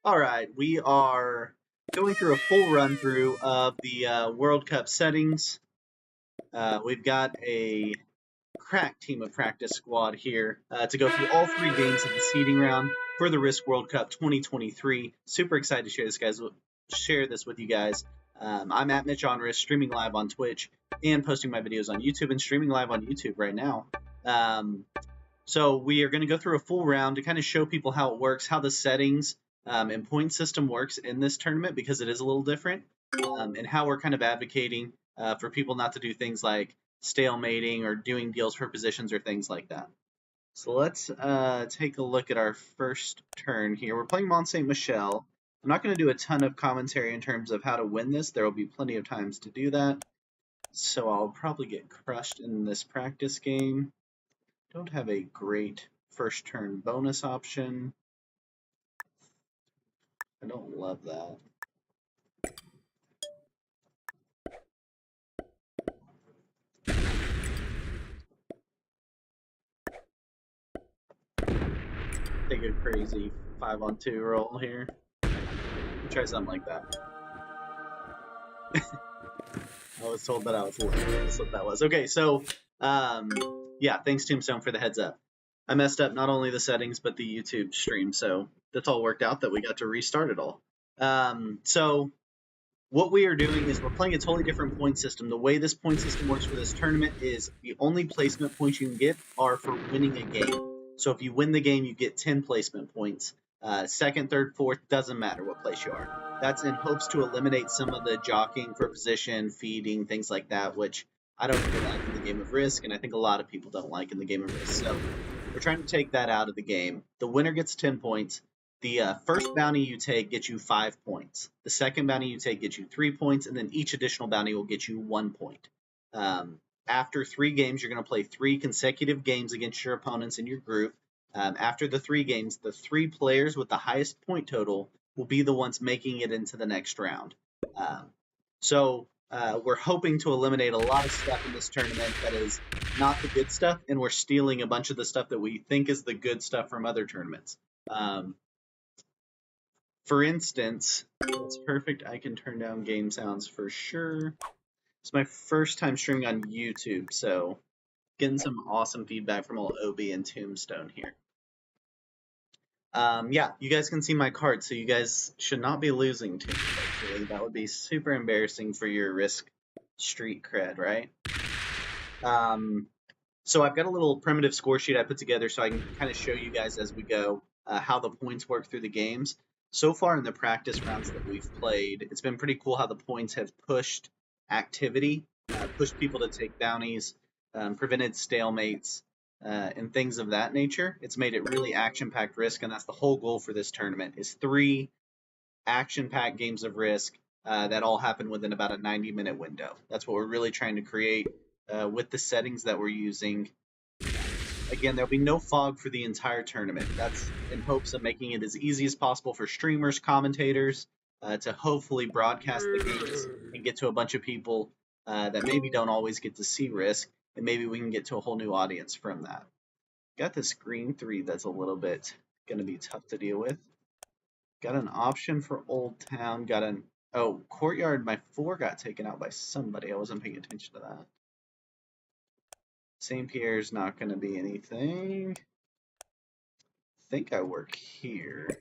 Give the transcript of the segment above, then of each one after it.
All right, we are going through a full run through of the World Cup settings. We've got a crack team of practice squad here to go through all three games of the seeding round for the Risk World Cup 2023. Super excited to share this with you guys. I'm at Mitch on Risk, streaming live on Twitch and posting my videos on YouTube and streaming live on YouTube right now. So we are going to go through a full round to kind of show people how it works, how the settings and point system works in this tournament, because it is a little different, and how we're kind of advocating for people not to do things like stalemating or doing deals for positions or things like that. So let's take a look at our first turn here. We're playing Mont Saint Michel. I'm not going to do a ton of commentary in terms of how to win this. There will be plenty of times to do that. So I'll probably get crushed in this practice game. Don't have a great first turn bonus option. I don't love that. Take a crazy 5-on-2 roll here. Try something like that. I was told that I was late. That's what that was. Okay, so yeah, thanks Tombstone for the heads up. I messed up not only the settings but the YouTube stream, so that's all worked out that we got to restart it all. So what we are doing is we're playing a totally different point system. The way this point system works for this tournament is the only placement points you can get are for winning a game. So if you win the game, you get 10 placement points. Second, third, fourth, doesn't matter what place you are. That's in hopes to eliminate some of the jockeying for position, feeding, things like that, which I don't really like in the game of Risk, and I think a lot of people don't like in the game of Risk. So we're trying to take that out of the game. The winner gets 10 points. The first bounty you take gets you 5 points. The second bounty you take gets you 3 points, and then each additional bounty will get you 1 point. After 3 games, you're going to play 3 consecutive games against your opponents in your group. After the 3 games, the 3 players with the highest point total will be the ones making it into the next round. So we're hoping to eliminate a lot of stuff in this tournament that is not the good stuff, and we're stealing a bunch of the stuff that we think is the good stuff from other tournaments. For instance, it's perfect. I can turn down game sounds for sure. It's my first time streaming on YouTube, so getting some awesome feedback from old Obi and Tombstone here. Yeah, you guys can see my card, so you guys should not be losing too much, actually. That would be super embarrassing for your Risk street cred, right? So I've got a little primitive score sheet I put together so I can kind of show you guys as we go how the points work through the games. So far in the practice rounds that we've played, it's been pretty cool how the points have pushed activity, pushed people to take bounties, prevented stalemates, and things of that nature. It's made it really action-packed Risk, and that's the whole goal for this tournament, is 3 action-packed games of Risk that all happen within about a 90-minute window. That's what we're really trying to create with the settings that we're using. Again, there'll be no fog for the entire tournament. That's in hopes of making it as easy as possible for streamers, commentators, to hopefully broadcast the games and get to a bunch of people that maybe don't always get to see Risk, and maybe we can get to a whole new audience from that. Got this green 3 that's a little bit going to be tough to deal with. Got an option for Old Town. Got an... Oh, Courtyard, my 4 got taken out by somebody. I wasn't paying attention to that. St. Pierre's not going to be anything. I think I work here.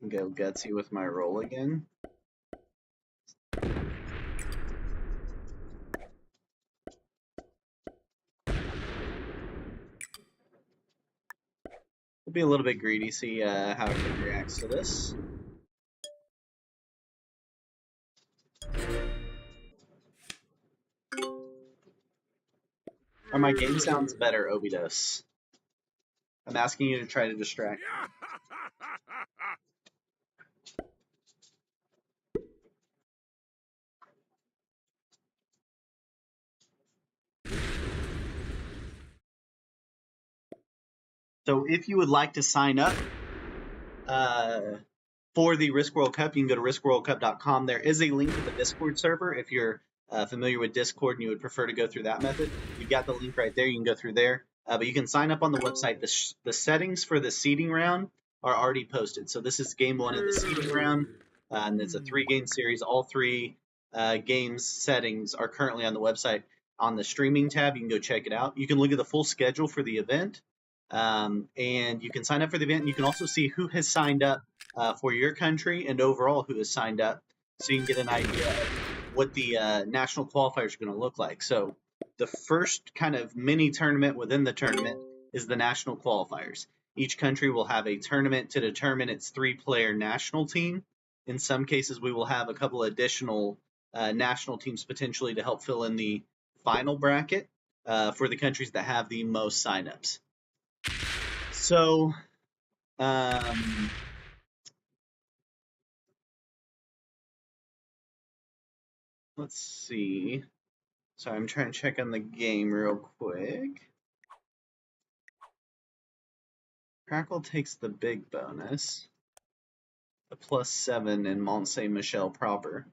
Go gutsy with my roll again. We'll be a little bit greedy, see how it reacts to this. Are my game sounds better, Obidos? I'm asking you to try to distract. So if you would like to sign up for the Risk World Cup, you can go to riskworldcup.com. There is a link to the Discord server if you're familiar with Discord and you would prefer to go through that method. You've got the link right there. You can go through there. But you can sign up on the website. The settings for the seeding round are already posted. So this is game 1 of the seeding round, and it's a 3-game series. All 3 games settings are currently on the website. On the streaming tab, you can go check it out. You can look at the full schedule for the event, and you can sign up for the event. And you can also see who has signed up for your country and overall who has signed up, so you can get an idea of what the national qualifiers are going to look like. So the first kind of mini tournament within the tournament is the national qualifiers. Each country will have a tournament to determine its 3-player national team. In some cases, we will have a couple additional national teams potentially to help fill in the final bracket for the countries that have the most signups. So, let's see. So I'm trying to check on the game real quick. Crackle takes the big bonus, a +7 in Mont Saint Michel proper.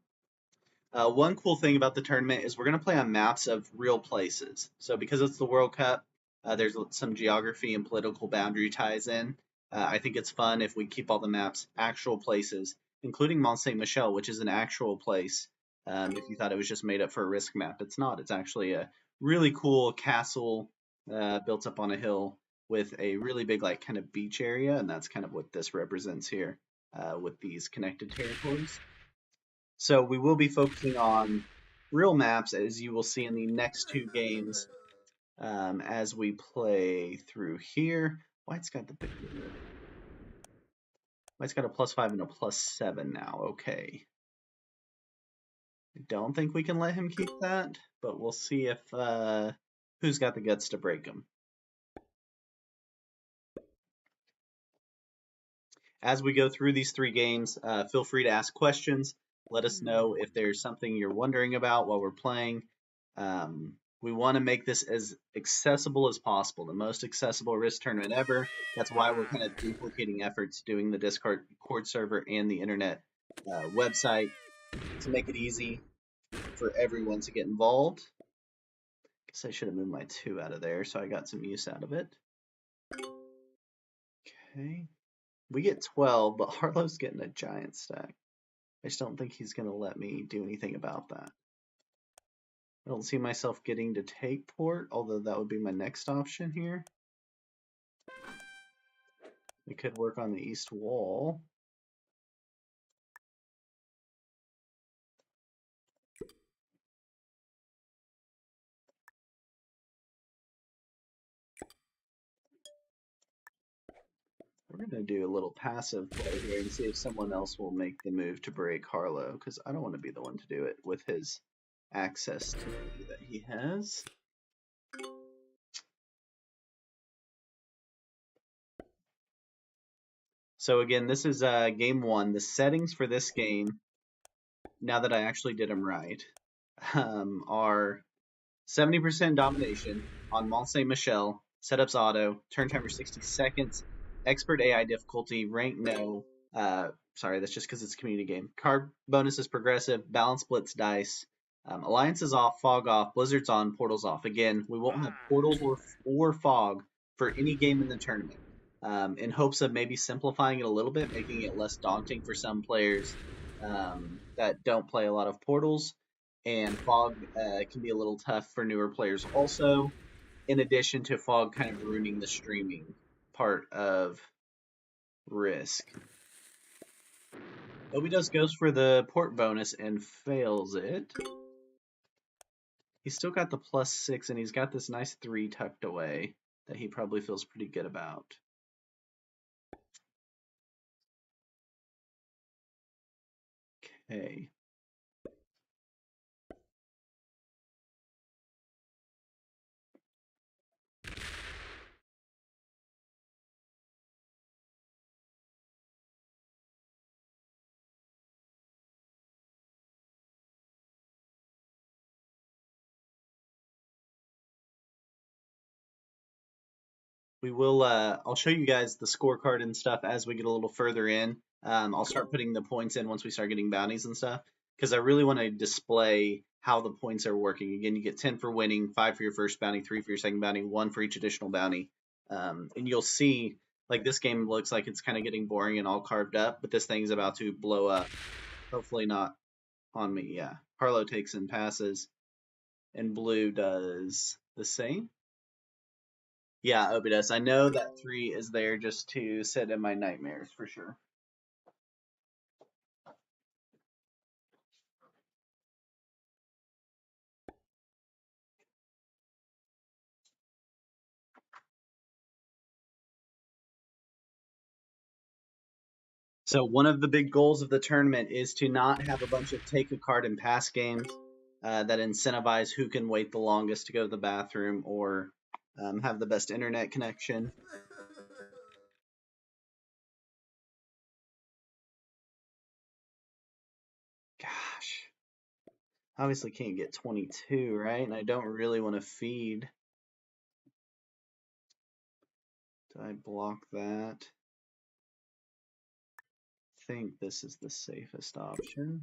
One cool thing about the tournament is we're going to play on maps of real places. So because it's the World Cup, there's some geography and political boundary ties in. I think it's fun if we keep all the maps actual places, including Mont Saint Michel, which is an actual place. If you thought it was just made up for a Risk map, it's not. It's actually a really cool castle built up on a hill with a really big like kind of beach area, and that's kind of what this represents here with these connected territories. So we will be focusing on real maps, as you will see in the next 2 games as we play through here. White's got the big one. White's got a +5 and a +7 now. Okay. I don't think we can let him keep that, but we'll see if who's got the guts to break him. As we go through these 3 games, feel free to ask questions. Let us know if there's something you're wondering about while we're playing. We want to make this as accessible as possible, the most accessible Risk tournament ever. That's why we're kind of duplicating efforts doing the Discord server and the internet website to make it easy for everyone to get involved. Guess I should have moved my 2 out of there so I got some use out of it. Okay. We get 12, but Harlow's getting a giant stack. I just don't think he's going to let me do anything about that. I don't see myself getting to take port, although that would be my next option here. We could work on the east wall. We're going to do a little passive play here and see if someone else will make the move to break Harlow, because I don't want to be the one to do it with his access to me that he has. So again, this is game 1. The settings for this game, now that I actually did them right, are 70% domination on Mont Saint Michel, setups auto, turn timer 60 seconds, expert AI difficulty, rank no. Sorry, that's just because it's a community game. Card bonus is progressive, balance blitz dice, alliance is off, fog off, blizzard's on, portals off. Again, we won't have portals or fog for any game in the tournament. In hopes of maybe simplifying it a little bit, making it less daunting for some players that don't play a lot of portals. And fog can be a little tough for newer players also, in addition to fog kind of ruining the streaming part of Risk. Obidos goes for the port bonus and fails it. He's still got the +6 and he's got this nice 3 tucked away that he probably feels pretty good about. Okay. We will, I'll show you guys the scorecard and stuff as we get a little further in. I'll start putting the points in once we start getting bounties and stuff, because I really want to display how the points are working. Again, you get 10 for winning, 5 for your first bounty, 3 for your second bounty, 1 for each additional bounty. And you'll see, Like this game looks like it's kind of getting boring and all carved up, but this thing's about to blow up. Hopefully not on me. Yeah, Harlow takes and passes, and blue does the same. Yeah, Obi does. I know that 3 is there just to sit in my nightmares for sure. So one of the big goals of the tournament is to not have a bunch of take a card and pass games that incentivize who can wait the longest to go to the bathroom or have the best internet connection. Gosh, obviously can't get 22, right? And I don't really want to feed. Do I block that? I think this is the safest option.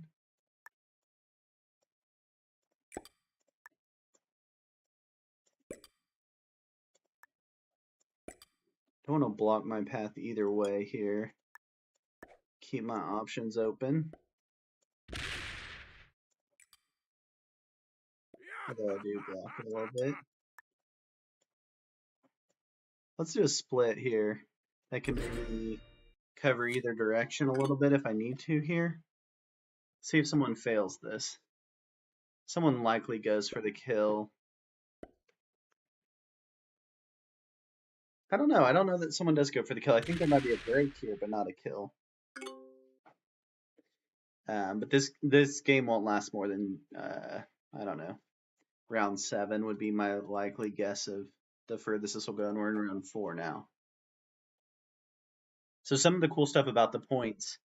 Don't want to block my path either way here. Keep my options open. Although I do block it a little bit. Let's do a split here. That can maybe cover either direction a little bit if I need to here. See if someone fails this. Someone likely goes for the kill. I don't know. I don't know that someone does go for the kill. I think there might be a break here, but not a kill. But this game won't last more than I don't know. Round 7 would be my likely guess of the furthest this will go, and we're in round 4 now. So some of the cool stuff about the points,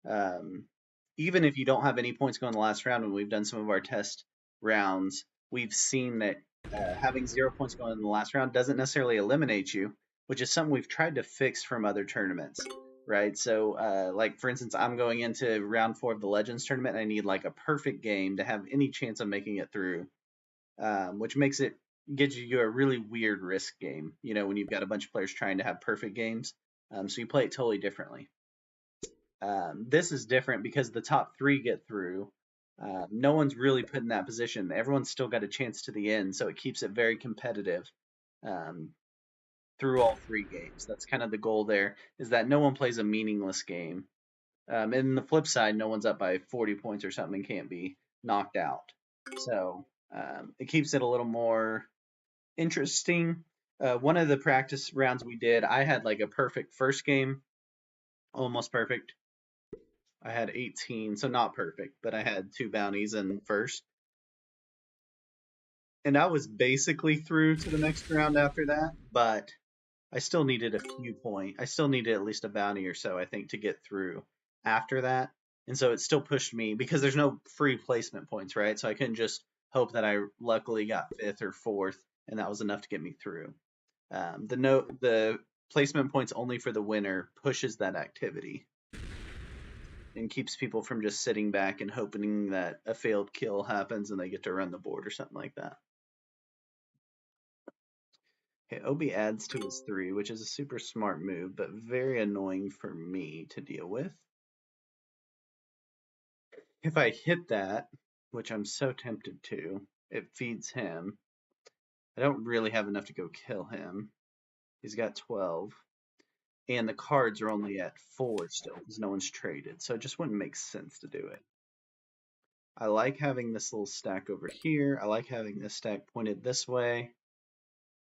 even if you don't have any points going in the last round, when we've done some of our test rounds, we've seen that having 0 points going in the last round doesn't necessarily eliminate you, which is something we've tried to fix from other tournaments, right? So, like for instance, I'm going into round 4 of the Legends tournament, and I need like a perfect game to have any chance of making it through, which gives you a really weird risk game, you know, when you've got a bunch of players trying to have perfect games. So you play it totally differently. This is different because the top 3 get through. No one's really put in that position. Everyone's still got a chance to the end, so it keeps it very competitive through all 3 games. That's kind of the goal there, is that no one plays a meaningless game. And the flip side, no one's up by 40 points or something and can't be knocked out. So it keeps it a little more interesting. One of the practice rounds we did, I had like a perfect first game, almost perfect. I had 18, so not perfect, but I had 2 bounties in first. And I was basically through to the next round after that, but I still needed a few points. I still needed at least a bounty or so, I think, to get through after that. And so it still pushed me because there's no free placement points, right? So I couldn't just hope that I luckily got 5th or 4th, and that was enough to get me through. The placement points only for the winner pushes that activity and keeps people from just sitting back and hoping that a failed kill happens and they get to run the board or something like that. Okay, Obi adds to his 3, which is a super smart move, but very annoying for me to deal with. If I hit that, which I'm so tempted to, it feeds him. I don't really have enough to go kill him. He's got 12. And the cards are only at 4 still, because no one's traded, so it just wouldn't make sense to do it. I like having this little stack over here. I like having this stack pointed this way,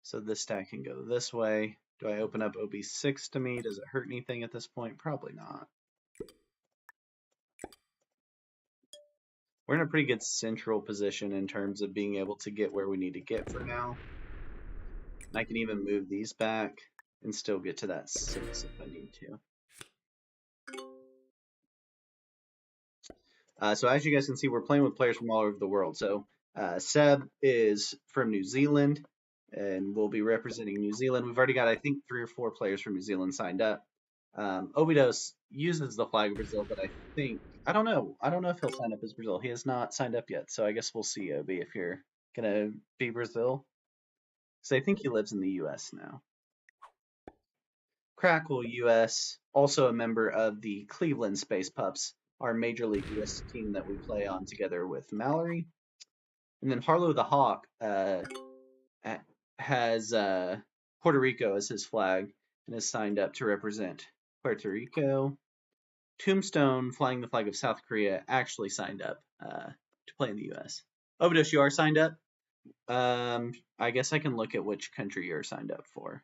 so this stack can go this way. Do I open up OB6 to me? Does it hurt anything at this point? Probably not. We're in a pretty good central position in terms of being able to get where we need to get for now. And I can even move these back and still get to that 6 if I need to. So as you guys can see, we're playing with players from all over the world. So Seb is from New Zealand, and we'll be representing New Zealand. We've already got, I think, 3 or 4 players from New Zealand signed up. Obidos uses the flag of Brazil, but I don't know if he'll sign up as Brazil. He has not signed up yet, so I guess we'll see, Obi, if you're gonna be Brazil. So I think he lives in the U.S. now. Crackle US, also a member of the Cleveland Space Pups, our Major League US team that we play on together with Mallory. And then Harlow the Hawk has Puerto Rico as his flag and is signed up to represent Puerto Rico. Tombstone, flying the flag of South Korea, actually signed up to play in the US. Ovidos, you are signed up? I guess I can look at which country you're signed up for.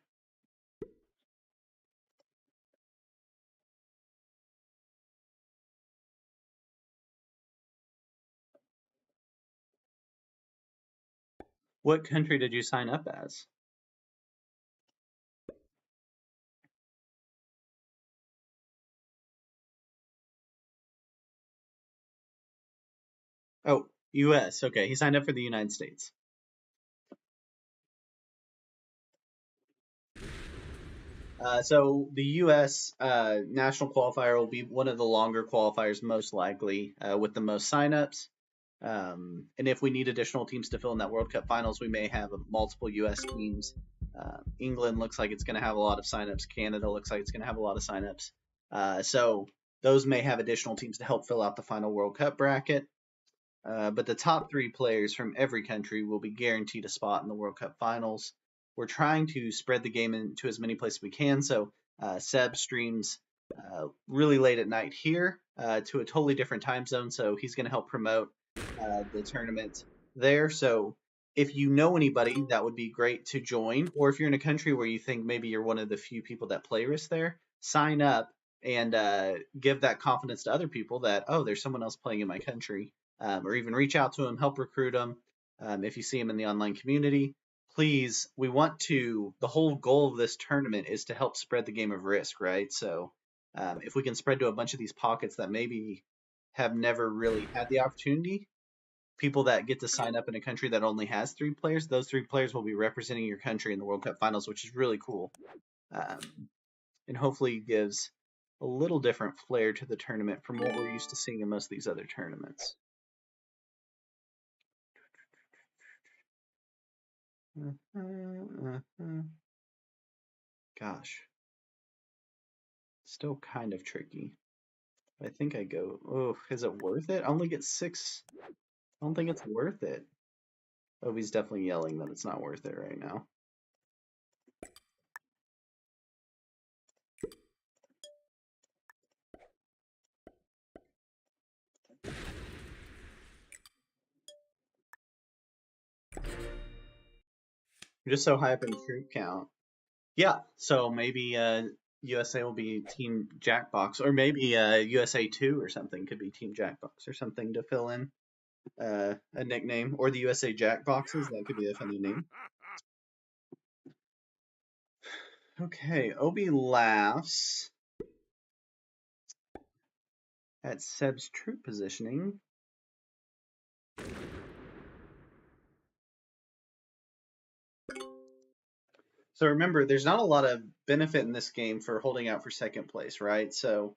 What country did you sign up as? Oh, US. Okay, he signed up for the United States. So the U.S. National qualifier will be one of the longer qualifiers, most likely, with the most signups. And if we need additional teams to fill in that World Cup finals, we may have multiple U.S. teams. England looks like it's going to have a lot of signups. Canada looks like it's going to have a lot of signups. So those may have additional teams to help fill out the final World Cup bracket. But the top 3 players from every country will be guaranteed a spot in the World Cup finals. We're trying to spread the game into as many places we can. So Seb streams really late at night here to a totally different time zone. So he's going to help promote the tournament there. So if you know anybody, that would be great to join. Or if you're in a country where you think maybe you're one of the few people that play Risk there, sign up and give that confidence to other people that, oh, there's someone else playing in my country. Or even reach out to them, help recruit them. If you see them in the online community, please, we want to, the whole goal of this tournament is to help spread the game of Risk, right? So if we can spread to a bunch of these pockets that maybe have never really had the opportunity, people that get to sign up in a country that only has 3 players, those 3 players will be representing your country in the World Cup finals, which is really cool. And hopefully gives a little different flair to the tournament from what we're used to seeing in most of these other tournaments. Gosh. Still kind of tricky. I think I go, oh, is it worth it? I only get 6. I don't think it's worth it. Oh, he's definitely yelling that it's not worth it right now. You're just so high up in troop count. Yeah, so maybe USA will be Team Jackbox, or maybe USA 2 or something could be Team Jackbox or something to fill in a nickname, or the USA Jackboxes. That could be a funny name. Okay, Obi laughs at Seb's troop positioning. So remember, there's not a lot of benefit in this game for holding out for second place, right? So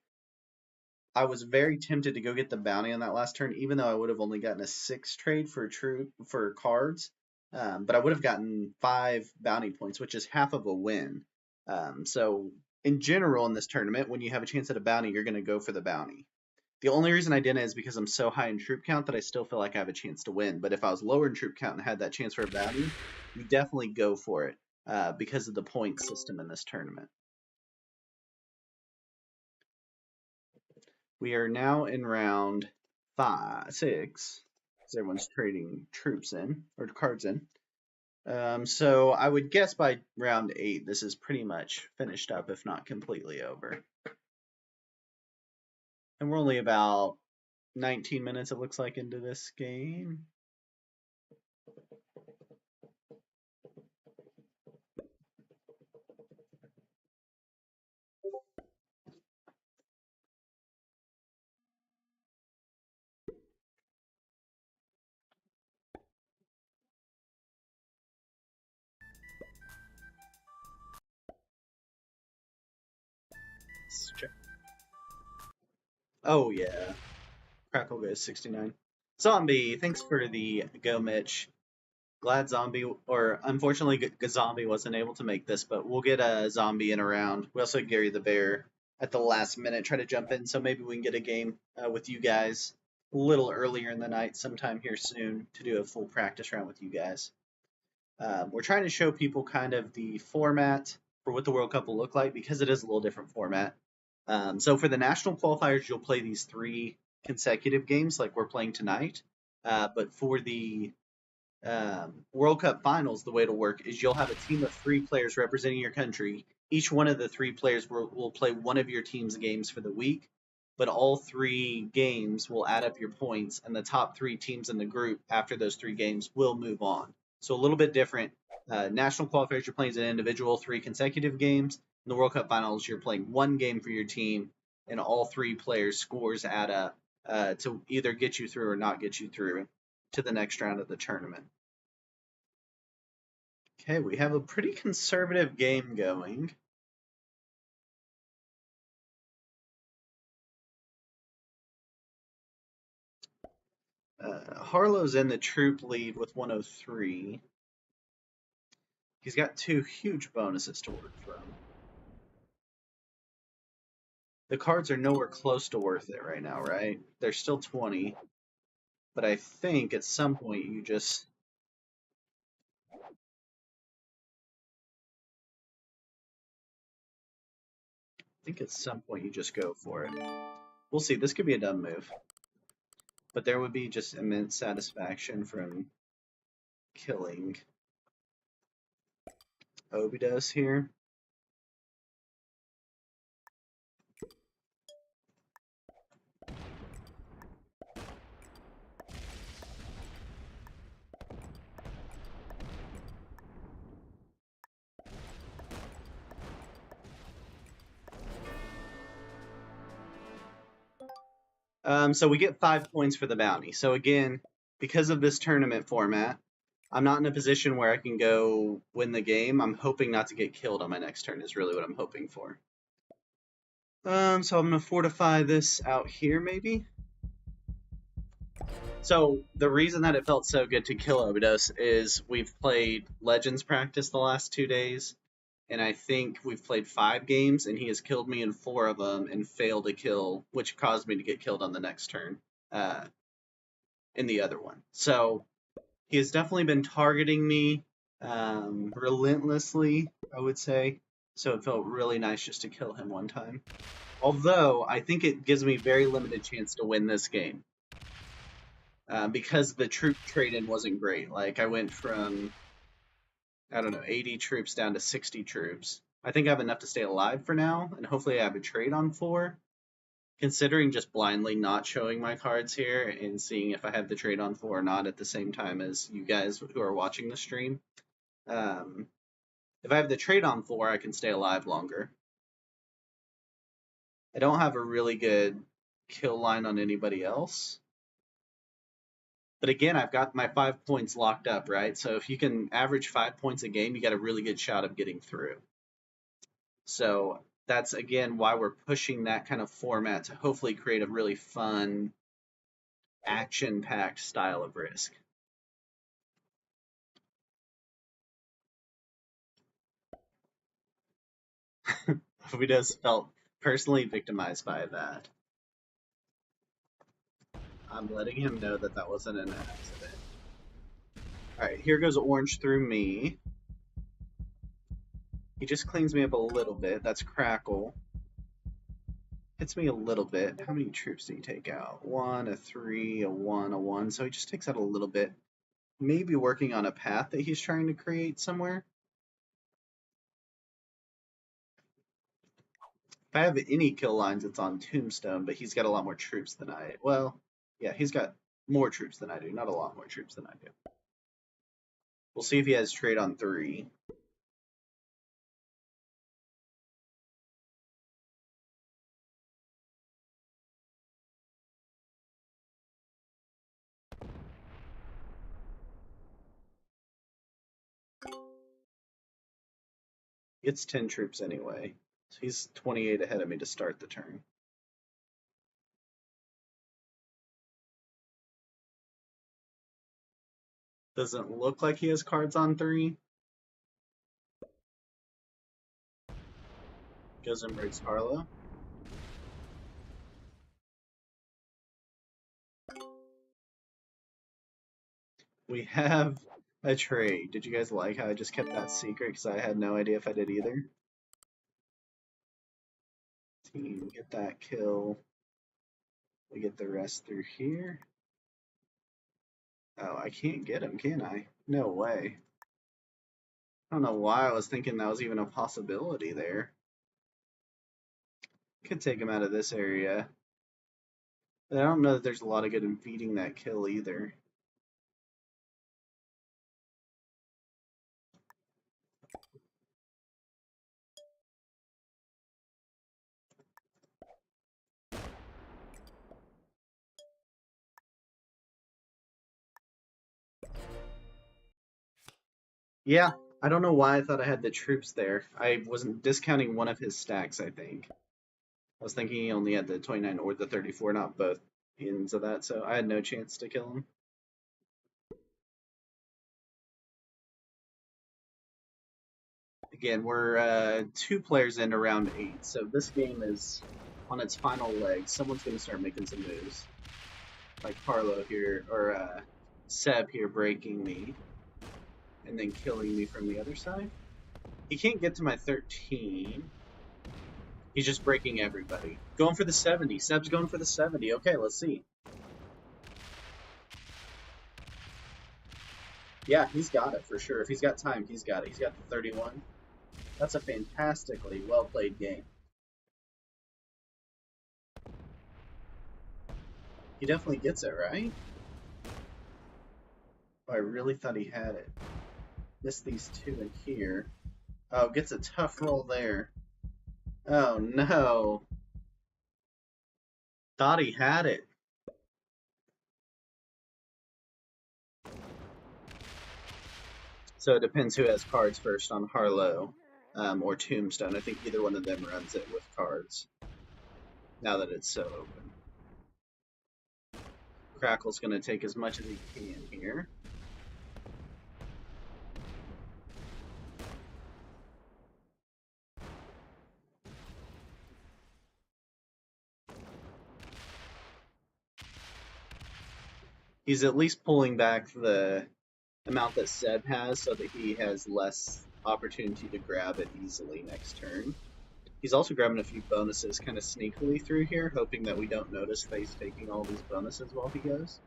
I was very tempted to go get the bounty on that last turn, even though I would have only gotten a 6 trade for cards. But I would have gotten 5 bounty points, which is half of a win. So in general, in this tournament, when you have a chance at a bounty, you're going to go for the bounty. The only reason I didn't is because I'm so high in troop count that I still feel like I have a chance to win. But if I was lower in troop count and had that chance for a bounty, you definitely go for it because of the point system in this tournament. We are now in round 6, because everyone's trading troops in, or cards in. So I would guess by round 8, this is pretty much finished up, if not completely over. And we're only about 19 minutes, it looks like, into this game. Let's check. Oh, yeah. Crackle goes 69. Zombie, thanks for the go, Mitch. Glad Zombie, or unfortunately, Zombie wasn't able to make this, but we'll get a Zombie in a round. We also had Gary the Bear at the last minute try to jump in, so maybe we can get a game with you guys a little earlier in the night, sometime here soon, to do a full practice round with you guys. We're trying to show people kind of the format for what the World Cup will look like because it is a little different format. So for the national qualifiers, you'll play these 3 consecutive games like we're playing tonight. But for the World Cup finals, the way it'll work is you'll have a team of 3 players representing your country. Each one of the 3 players will play one of your team's games for the week, but all 3 games will add up your points, and the top 3 teams in the group after those 3 games will move on. So a little bit different. National qualifiers, you're playing as an individual 3 consecutive games. In the World Cup finals, you're playing 1 game for your team, and all 3 players' scores add up to either get you through or not get you through to the next round of the tournament. Okay, we have a pretty conservative game going. Harlow's in the troop lead with 103. He's got 2 huge bonuses to work from. The cards are nowhere close to worth it right now, right? They're still 20. But I think at some point you just... I think at some point you just go for it. We'll see. This could be a dumb move. But there would be just immense satisfaction from killing Obidos here. So we get 5 points for the bounty. So again, because of this tournament format, I'm not in a position where I can go win the game. I'm hoping not to get killed on my next turn is really what I'm hoping for. So I'm going to fortify this out here maybe. So the reason that it felt so good to kill Obidos is we've played Legends practice the last 2 days, and I think we've played 5 games, and he has killed me in 4 of them and failed to kill, which caused me to get killed on the next turn in the other one. So he has definitely been targeting me relentlessly, I would say. So it felt really nice just to kill him one time. Although I think it gives me very limited chance to win this game. Because the troop trade-in wasn't great. Like, I went from, I don't know, 80 troops down to 60 troops. I think I have enough to stay alive for now, and hopefully I have a trade on 4. Considering just blindly not showing my cards here and seeing if I have the trade on 4 or not at the same time as you guys who are watching the stream. If I have the trade on 4, I can stay alive longer. I don't have a really good kill line on anybody else. But again, I've got my 5 points locked up, right? So if you can average 5 points a game, you got a really good shot of getting through. So that's, again, why we're pushing that kind of format to hopefully create a really fun, action-packed style of Risk. Obidos felt personally victimized by that. I'm letting him know that that wasn't an accident. Alright, here goes orange through me. He just cleans me up a little bit. That's Crackle. Hits me a little bit. How many troops did he take out? 1, a 3, a 1, a 1. So he just takes out a little bit. Maybe working on a path that he's trying to create somewhere. If I have any kill lines, it's on Tombstone, but he's got a lot more troops than I... Well, yeah, he's got more troops than I do. Not a lot more troops than I do. We'll see if he has trade on 3. It's 10 troops anyway. So he's 28 ahead of me to start the turn. Doesn't look like he has cards on 3. Goes and breaks Harlow. We have a trade. Did you guys like how I just kept that secret because I had no idea if I did either? Team, get that kill. We get the rest through here. Oh, I can't get him, can I? No way. I don't know why I was thinking that was even a possibility there. Could take him out of this area. But I don't know that there's a lot of good in feeding that kill either. Yeah, I don't know why I thought I had the troops there. I wasn't discounting one of his stacks, I think. I was thinking he only had the 29 or the 34, not both ends of that, so I had no chance to kill him. Again, we're 2 players into round 8, so this game is on its final leg. Someone's going to start making some moves. Like Harlow here, or Seb here breaking me, and then killing me from the other side. He can't get to my 13. He's just breaking everybody. Going for the 70. Seb's going for the 70. Okay, let's see. Yeah, he's got it for sure. If he's got time, he's got it. He's got the 31. That's a fantastically well-played game. He definitely gets it, right? Oh, I really thought he had it. Missed these 2 in here. Oh, gets a tough roll there. Oh, no. Thought he had it. So it depends who has cards first on Harlow or Tombstone. I think either one of them runs it with cards. Now that it's so open. Crackle's going to take as much as he can here. He's at least pulling back the amount that Seb has so that he has less opportunity to grab it easily next turn. He's also grabbing a few bonuses kind of sneakily through here, hoping that we don't notice that he's taking all these bonuses while he goes.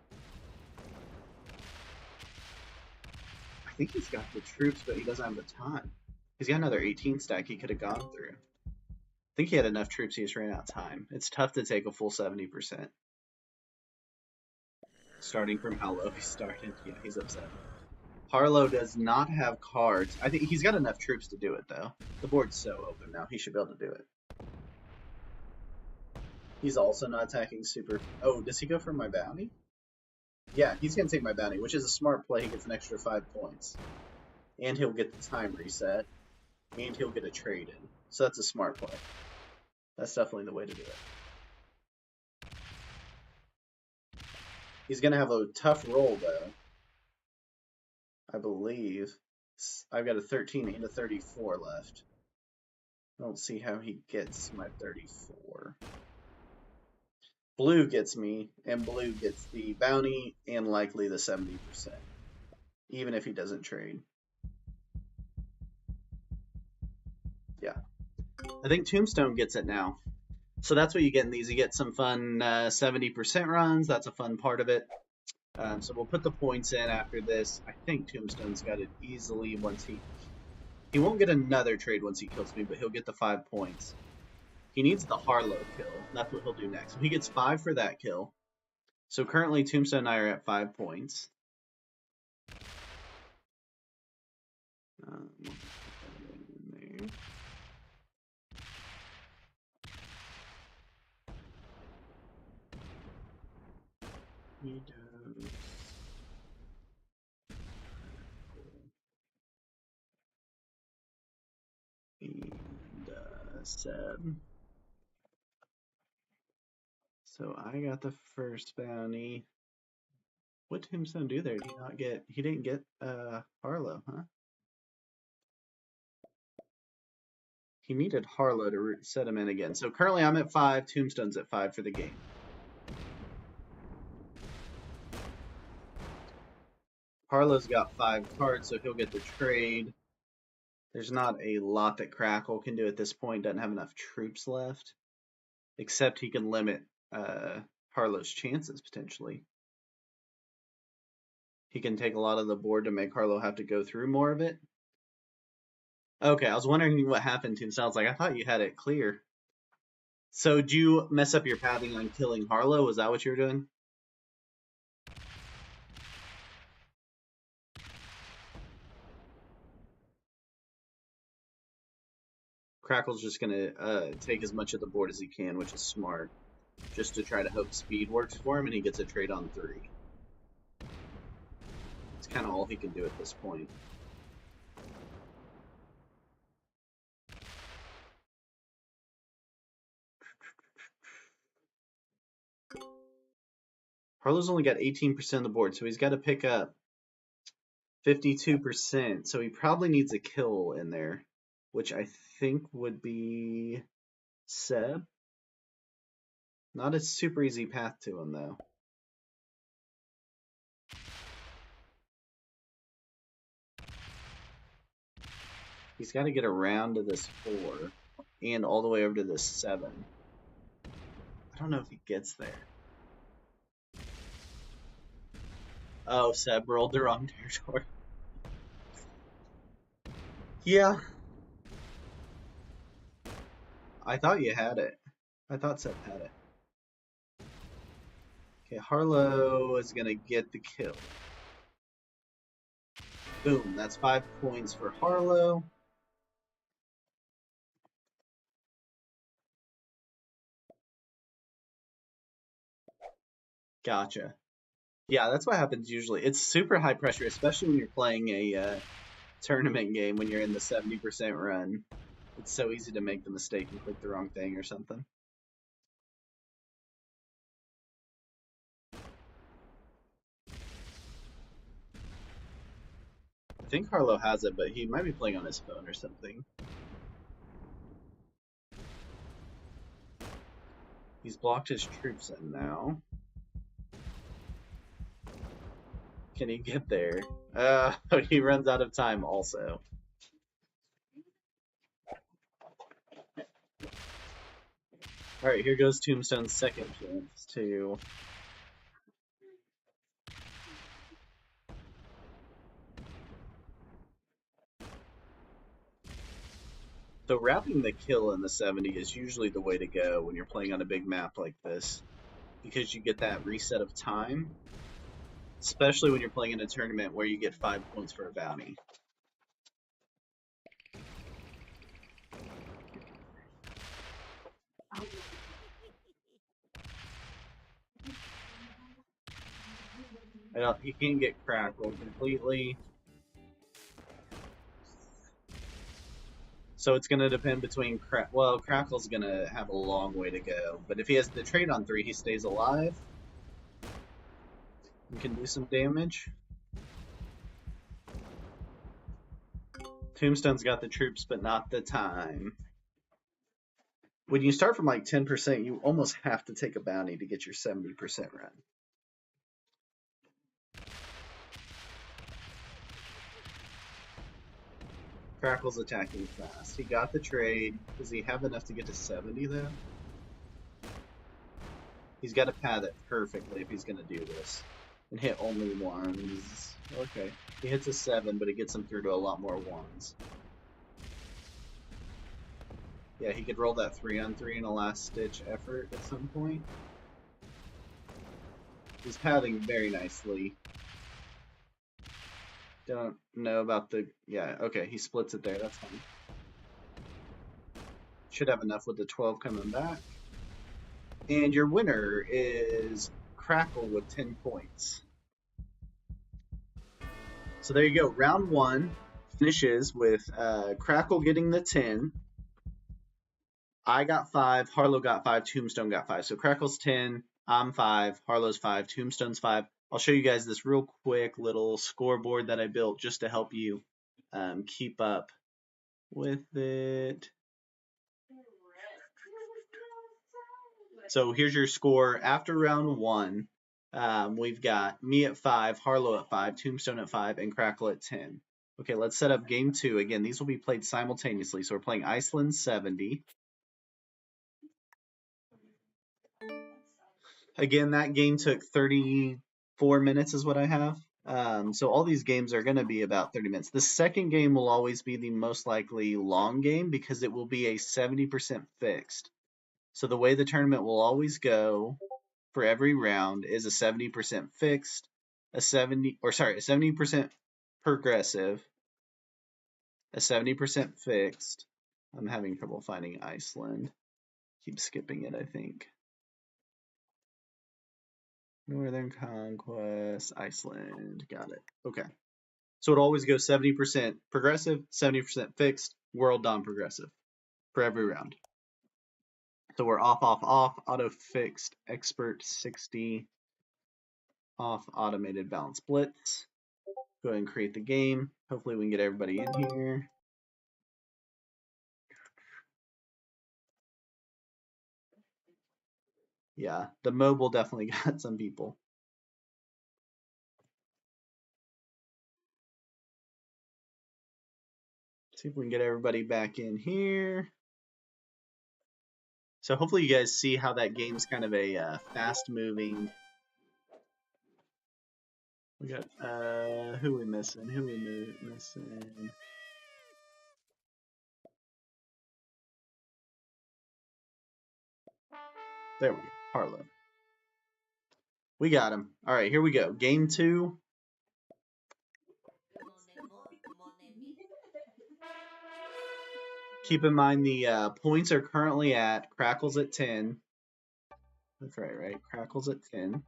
I think he's got the troops, but he doesn't have the time. He's got another 18 stack he could have gone through. I think he had enough troops, he just ran out of time. It's tough to take a full 70%. Starting from how low he started. Yeah, he's upset. Harlow does not have cards. I think he's got enough troops to do it, though. The board's so open now, he should be able to do it. He's also not attacking super... Oh, does he go for my bounty? Yeah, he's going to take my bounty, which is a smart play. He gets an extra 5 points. And he'll get the time reset. And he'll get a trade in. So that's a smart play. That's definitely the way to do it. He's going to have a tough roll, though. I believe. I've got a 13 and a 34 left. I don't see how he gets my 34. Blue gets me, and blue gets the bounty and likely the 70%. Even if he doesn't trade. Yeah. I think Tombstone gets it now. So that's what you get in these. You get some fun 70% runs. That's a fun part of it. So we'll put the points in after this. I think Tombstone's got it easily once he won't get another trade once he kills me, but he'll get the 5 points. He needs the Harlow kill. That's what he'll do next. So he gets 5 for that kill. So currently Tombstone and I are at 5 points. He does. And Seb. So I got the first bounty. What did Tombstone do there? Did he not get? He didn't get Harlow, huh? He needed Harlow to set him in again. So currently I'm at 5. Tombstone's at 5 for the game. Harlow's got 5 cards, so he'll get the trade. There's not a lot that Crackle can do at this point. Doesn't have enough troops left. Except he can limit Harlow's chances, potentially. He can take a lot of the board to make Harlow have to go through more of it. Okay, I was wondering what happened to him. Sounds like I thought you had it clear. So did you mess up your pathing on killing Harlow? Was that what you were doing? Crackle's just gonna take as much of the board as he can, which is smart. Just to try to hope speed works for him and he gets a trade on 3. It's kind of all he can do at this point. Harlow's only got 18% of the board, so he's got to pick up 52%. So he probably needs a kill in there, which I think would be Seb. Not a super easy path to him, though. He's got to get around to this 4 and all the way over to this 7. I don't know if he gets there. Oh, Seb rolled the wrong territory. Yeah. I thought you had it. I thought Seb had it. Okay, Harlow is going to get the kill. Boom, that's 5 points for Harlow. Gotcha. Yeah, that's what happens usually. It's super high pressure, especially when you're playing a tournament game when you're in the 70% run. It's so easy to make the mistake and click the wrong thing or something. I think Harlow has it, but he might be playing on his phone or something. He's blocked his troops in now. Can he get there? He runs out of time also. Alright, here goes Tombstone's second chance to... So wrapping the kill in the 70 is usually the way to go when you're playing on a big map like this, because you get that reset of time, especially when you're playing in a tournament where you get 5 points for a bounty. He can't get Crackle completely. So it's going to depend between well, Crackle's going to have a long way to go, but if he has the trade on 3, he stays alive. He can do some damage. Tombstone's got the troops, but not the time. When you start from like 10%, you almost have to take a bounty to get your 70% run. Crackle's attacking fast. He got the trade. Does he have enough to get to 70 though? He's got to pad it perfectly if he's going to do this. And hit only 1s. Okay. He hits a 7, but it gets him through to a lot more 1s. Yeah, he could roll that 3-on-3 in a last-ditch effort at some point. He's padding very nicely. Don't know about the... Yeah, okay, he splits it there. That's fine. Should have enough with the 12 coming back. And your winner is Crackle with 10 points. So there you go. Round 1 finishes with Crackle getting the 10. I got 5, Harlow got 5, Tombstone got 5. So Crackle's 10, I'm 5, Harlow's 5, Tombstone's 5. I'll show you guys this real quick little scoreboard that I built just to help you keep up with it. So here's your score after round 1. We've got me at 5, Harlow at 5, Tombstone at 5, and Crackle at 10. Okay, let's set up game 2. Again, these will be played simultaneously. So we're playing Iceland 70. Again, that game took 34 minutes is what I have. So all these games are going to be about 30 minutes. The second game will always be the most likely long game because it will be a 70% fixed. So the way the tournament will always go for every round is a 70% fixed, a 70% progressive, a 70% fixed. I'm having trouble finding Iceland. Keep skipping it, I think. Northern Conquest, Iceland. Got it. Okay. So it always goes 70% progressive, 70% fixed, world non-progressive for every round. So we're off, auto fixed, expert 60, off, automated balance blitz. Go ahead and create the game. Hopefully we can get everybody in here. Yeah, the mobile definitely got some people. See if we can get everybody back in here. So hopefully you guys see how that game's kind of a fast-moving. We got who we missing? Who we missing? There we go. Harlow. We got him. All right, here we go. Game 2. Keep in mind the points are currently at Crackle's at 10. That's right? Crackle's at 10.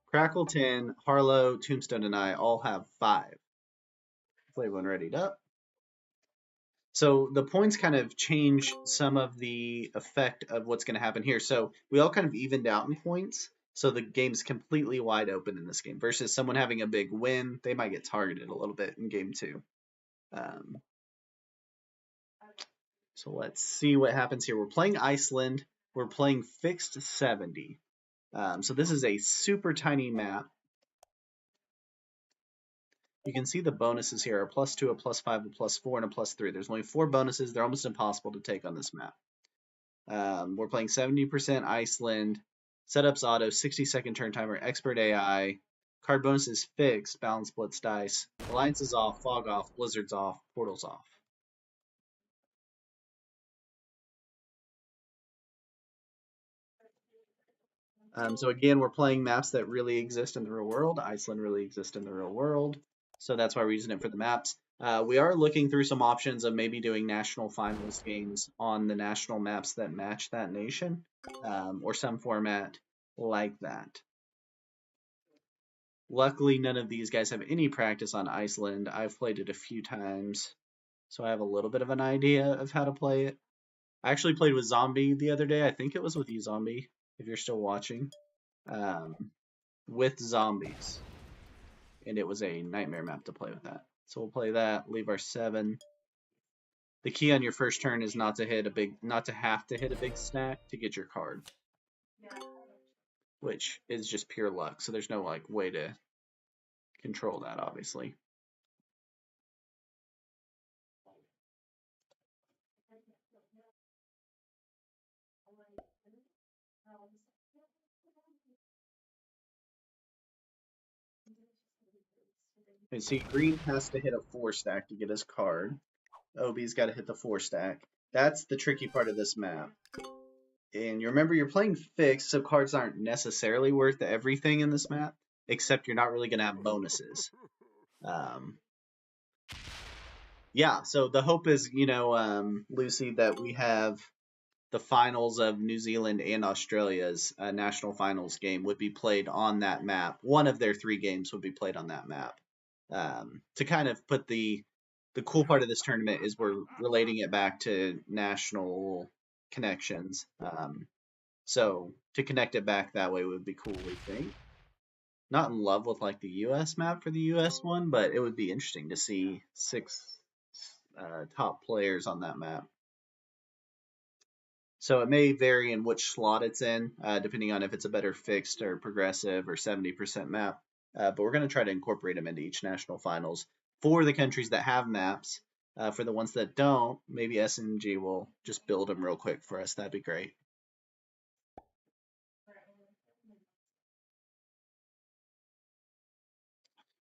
Crackle 10, Harlow, Tombstone, and I all have 5. Hopefully everyone readied up. So the points kind of change some of the effect of what's going to happen here. So we all kind of evened out in points. So the game's completely wide open in this game versus someone having a big win. They might get targeted a little bit in game 2. So let's see what happens here. We're playing Iceland. We're playing fixed 70. So this is a super tiny map. You can see the bonuses here are +2, a +5, a +4, and a +3. There's only 4 bonuses. They're almost impossible to take on this map. We're playing 70% Iceland. Setups auto, 60-second turn timer, expert AI. Card bonus is fixed, balance blitz dice. Alliance is off, fog off, blizzard's off, portal's off. So again, we're playing maps that really exist in the real world. Iceland really exists in the real world. So that's why we're using it for the maps. We are looking through some options of maybe doing national finals games on the national maps that match that nation, or some format like that. Luckily, none of these guys have any practice on Iceland. I've played it a few times, so I have a little bit of an idea of how to play it. I actually played with Zombie the other day. I think it was with you, Zombie, if you're still watching, with zombies. And it was a nightmare map to play with that. So we'll play that, leave our 7. The key on your first turn is not to have to hit a big stack to get your card. Which is just pure luck. So there's no like way to control that, obviously. And see, green has to hit a 4 stack to get his card. Obi's got to hit the 4 stack. That's the tricky part of this map. And you remember you're playing fixed, so cards aren't necessarily worth everything in this map, except you're not really going to have bonuses. Yeah, so the hope is, Lucy, that we have the finals of New Zealand and Australia's national finals game would be played on that map. One of their 3 games would be played on that map. To kind of put the cool part of this tournament is we're relating it back to national connections. So to connect it back that way would be cool, we think. Not in love with like the US map for the US one, but it would be interesting to see 6 top players on that map. So it may vary in which slot it's in, depending on if it's a better fixed or progressive or 70% map. But we're going to try to incorporate them into each national finals for the countries that have maps. For the ones that don't, maybe SMG will just build them real quick for us. That'd be great.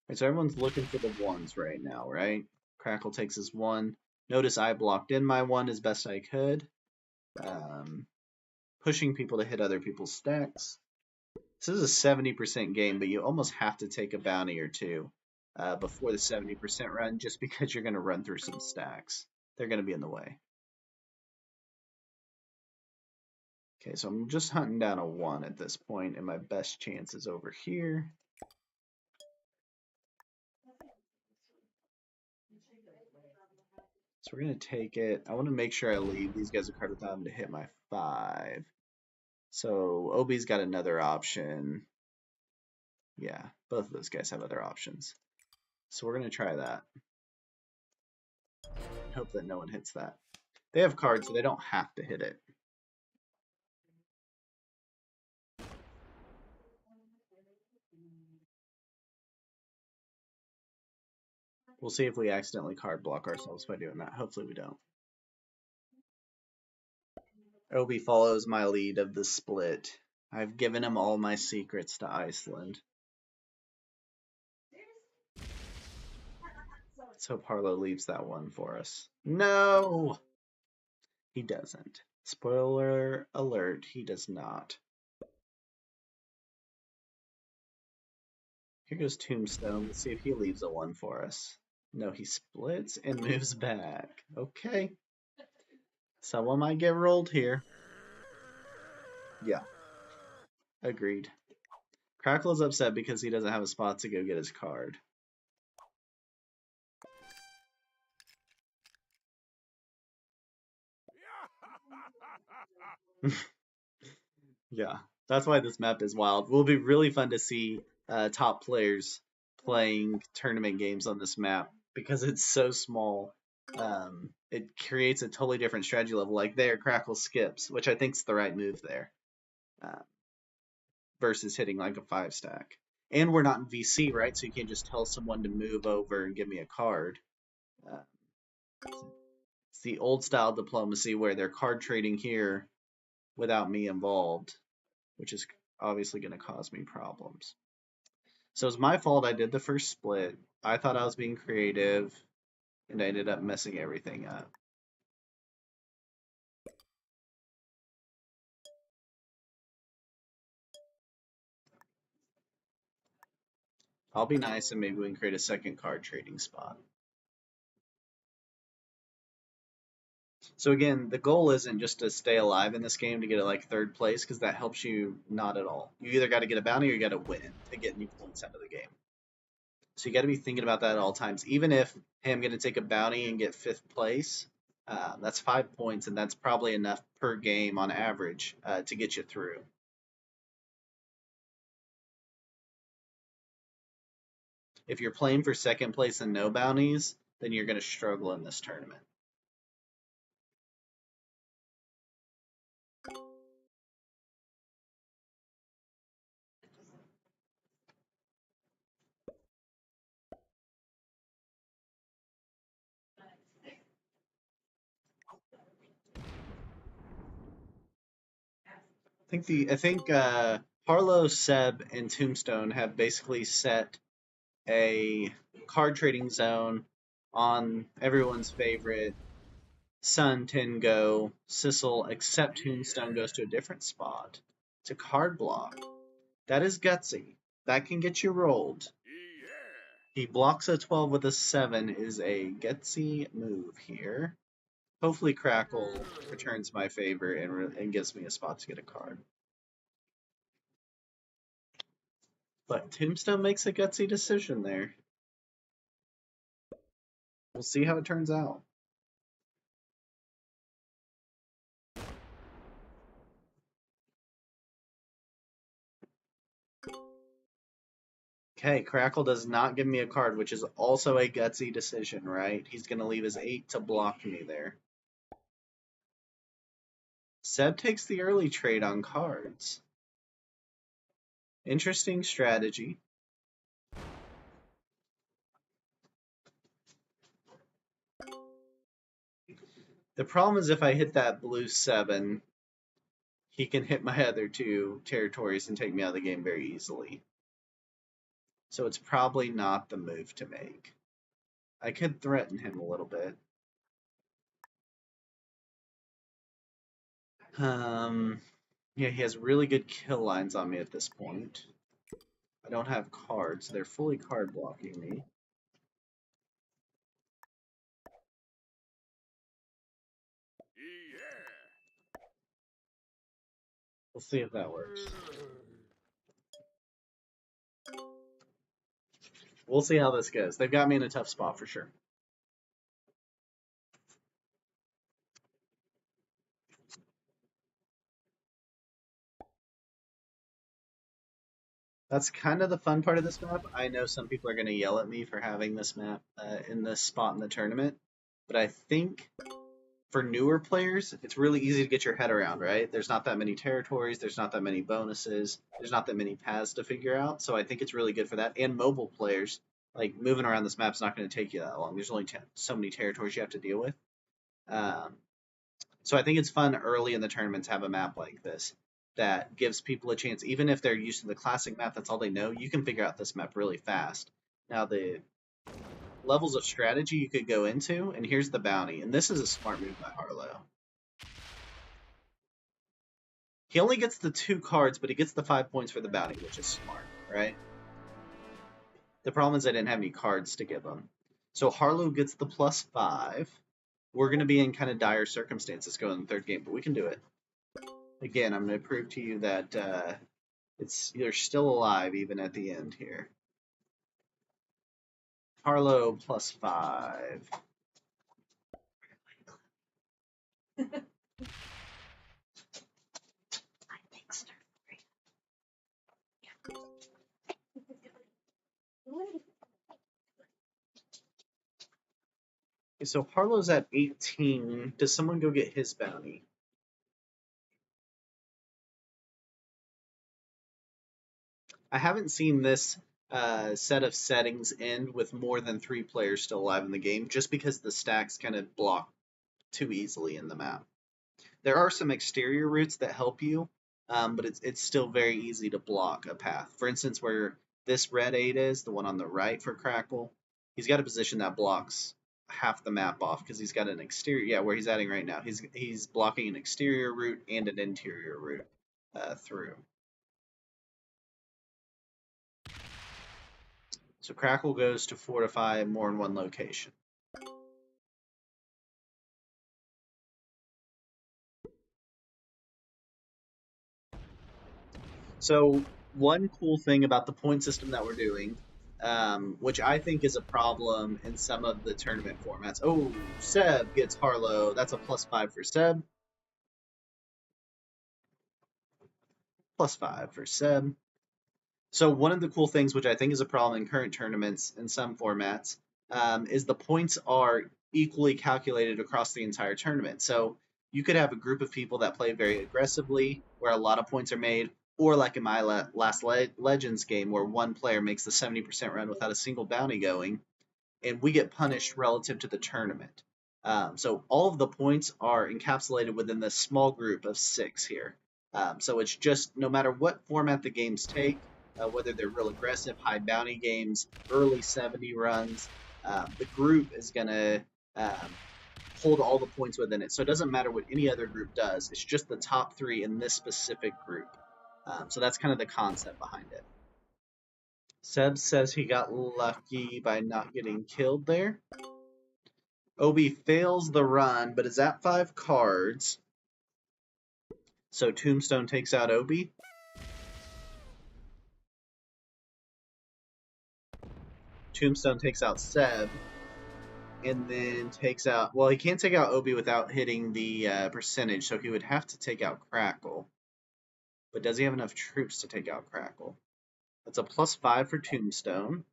Right, so everyone's looking for the ones right now, right? Crackle takes his one. Notice I blocked in my one as best I could. Pushing people to hit other people's stacks. This is a 70% game, but you almost have to take a bounty or two before the 70% run, just because you're going to run through some stacks. They're going to be in the way. Okay, so I'm just hunting down a 1 at this point, and my best chance is over here. So we're going to take it. I want to make sure I leave these guys a card without them to hit my 5. So Obi's got another option. Yeah, both of those guys have other options. So we're going to try that. Hope that no one hits that. They have cards, so they don't have to hit it. We'll see if we accidentally card block ourselves by doing that. Hopefully we don't. Obi follows my lead of the split. I've given him all my secrets to Iceland. Let's hope Harlow leaves that one for us. No! He doesn't. Spoiler alert, he does not. Here goes Tombstone. Let's see if he leaves a 1 for us. No, he splits and moves back. Okay. Someone might get rolled here. Yeah. Agreed. Crackle is upset because he doesn't have a spot to go get his card. Yeah, that's why this map is wild. Will be really fun to see top players playing tournament games on this map because it's so small. It creates a totally different strategy level. Like there, Crackle skips, which I think is the right move there, versus hitting like a 5 stack. And we're not in VC, right? So you can't just tell someone to move over and give me a card. It's the old style diplomacy where they're card trading here without me involved, which is obviously going to cause me problems. So it's my fault I did the first split. I thought I was being creative, and I ended up messing everything up. I'll be nice and maybe we can create a second card trading spot. So again, the goal isn't just to stay alive in this game to get like 3rd place, because that helps you not at all. You either got to get a bounty or you got to win to get new points out of the game. So you got to be thinking about that at all times. Even if, hey, I'm going to take a bounty and get 5th place, that's 5 points, and that's probably enough per game on average to get you through. If you're playing for 2nd place and no bounties, then you're going to struggle in this tournament. I think Harlow, Seb, and Tombstone have basically set a card trading zone on everyone's favorite Sun, Tin, Go, Sissel, except Tombstone goes to a different spot. It's a card block. That is gutsy. That can get you rolled. He blocks a 12 with a 7 is a gutsy move here. Hopefully Crackle returns my favor and gives me a spot to get a card. But Tombstone makes a gutsy decision there. We'll see how it turns out. Okay, Crackle does not give me a card, which is also a gutsy decision, right? He's going to leave his 8 to block me there. Seb takes the early trade on cards. Interesting strategy. The problem is if I hit that blue 7, he can hit my other 2 territories and take me out of the game very easily. So it's probably not the move to make. I could threaten him a little bit. Yeah, he has really good kill lines on me at this point. I don't have cards. They're fully card blocking me. We'll see if that works. We'll see how this goes. They've got me in a tough spot for sure. That's kind of the fun part of this map. I know some people are going to yell at me for having this map in this spot in the tournament, but I think for newer players, it's really easy to get your head around, right? There's not that many territories, there's not that many bonuses, there's not that many paths to figure out, so I think it's really good for that. And mobile players, like moving around this map's not going to take you that long. There's only so many territories you have to deal with. So I think it's fun early in the tournament to have a map like this that gives people a chance, even if they're used to the classic map, that's all they know, you can figure out this map really fast. Now the levels of strategy you could go into, and here's the bounty, and this is a smart move by Harlow. He only gets the 2 cards, but he gets the 5 points for the bounty, which is smart, right? The problem is I didn't have any cards to give him. So Harlow gets the +5. We're going to be in kind of dire circumstances going in the 3rd game, but we can do it. Again, I'm going to prove to you that you're still alive even at the end here. Harlow +5. Okay, so Harlow's at 18. Does someone go get his bounty? I haven't seen this set of settings end with more than 3 players still alive in the game, just because the stacks kind of block too easily in the map. There are some exterior routes that help you, but it's still very easy to block a path. For instance, where this red 8 is, the one on the right for Crackle, he's got a position that blocks half the map off because he's got an exterior, yeah, where he's adding right now. He's blocking an exterior route and an interior route through. So Crackle goes to fortify more in one location. So one cool thing about the point system that we're doing, which I think is a problem in some of the tournament formats. Oh, Seb gets Harlow. That's a +5 for Seb. +5 for Seb. So one of the cool things, which I think is a problem in current tournaments in some formats, is the points are equally calculated across the entire tournament. So you could have a group of people that play very aggressively, where a lot of points are made, or like in my last Legends game, where one player makes the 70% run without a single bounty going, and we get punished relative to the tournament. So all of the points are encapsulated within this small group of 6 here. So it's just, no matter what format the games take, whether they're real aggressive, high bounty games, early 70 runs, the group is going to hold all the points within it. So it doesn't matter what any other group does. It's just the top 3 in this specific group. So that's kind of the concept behind it. Seb says he got lucky by not getting killed there. Obi fails the run, but is at 5 cards. So Tombstone takes out Obi. Tombstone takes out Seb. And then takes out... Well, he can't take out Obi without hitting the percentage, so he would have to take out Crackle. But does he have enough troops to take out Crackle? it's a +5 for Tombstone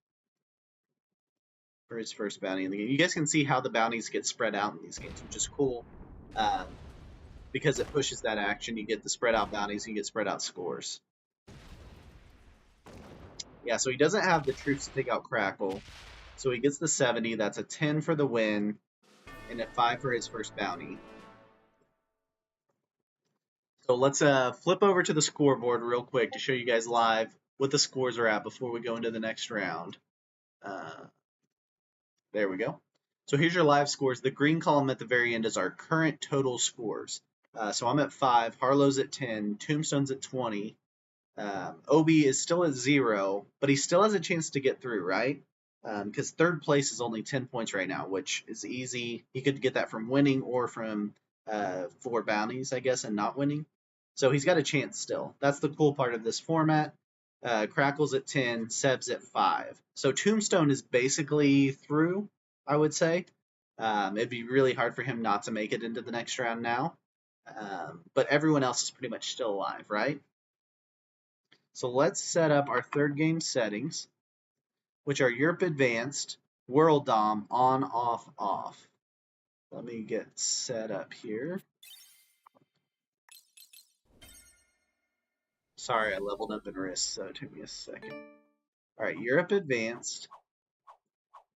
for his first bounty in the game. You guys can see how the bounties get spread out in these games, which is cool. Because it pushes that action, you get the spread out bounties, you get spread out scores. Yeah, so he doesn't have the troops to take out Crackle. So he gets the 70, that's a 10 for the win, and a 5 for his first bounty. So let's flip over to the scoreboard real quick to show you guys live what the scores are at before we go into the next round. There we go. So here's your live scores. The green column at the very end is our current total scores. So I'm at 5, Harlow's at 10, Tombstone's at 20, Obi is still at 0, but he still has a chance to get through, right? Because third place is only 10 points right now, which is easy. He could get that from winning or from 4 bounties, I guess, and not winning. So he's got a chance still. That's the cool part of this format. Crackle's at 10, Seb's at 5. So Tombstone is basically through, I would say. It'd be really hard for him not to make it into the next round now. But everyone else is pretty much still alive, right? So let's set up our third game settings, which are Europe Advanced, World Dom, on, off, off. Let me get set up here. Sorry, I leveled up in Risk, so it took me a second. All right, Europe Advanced.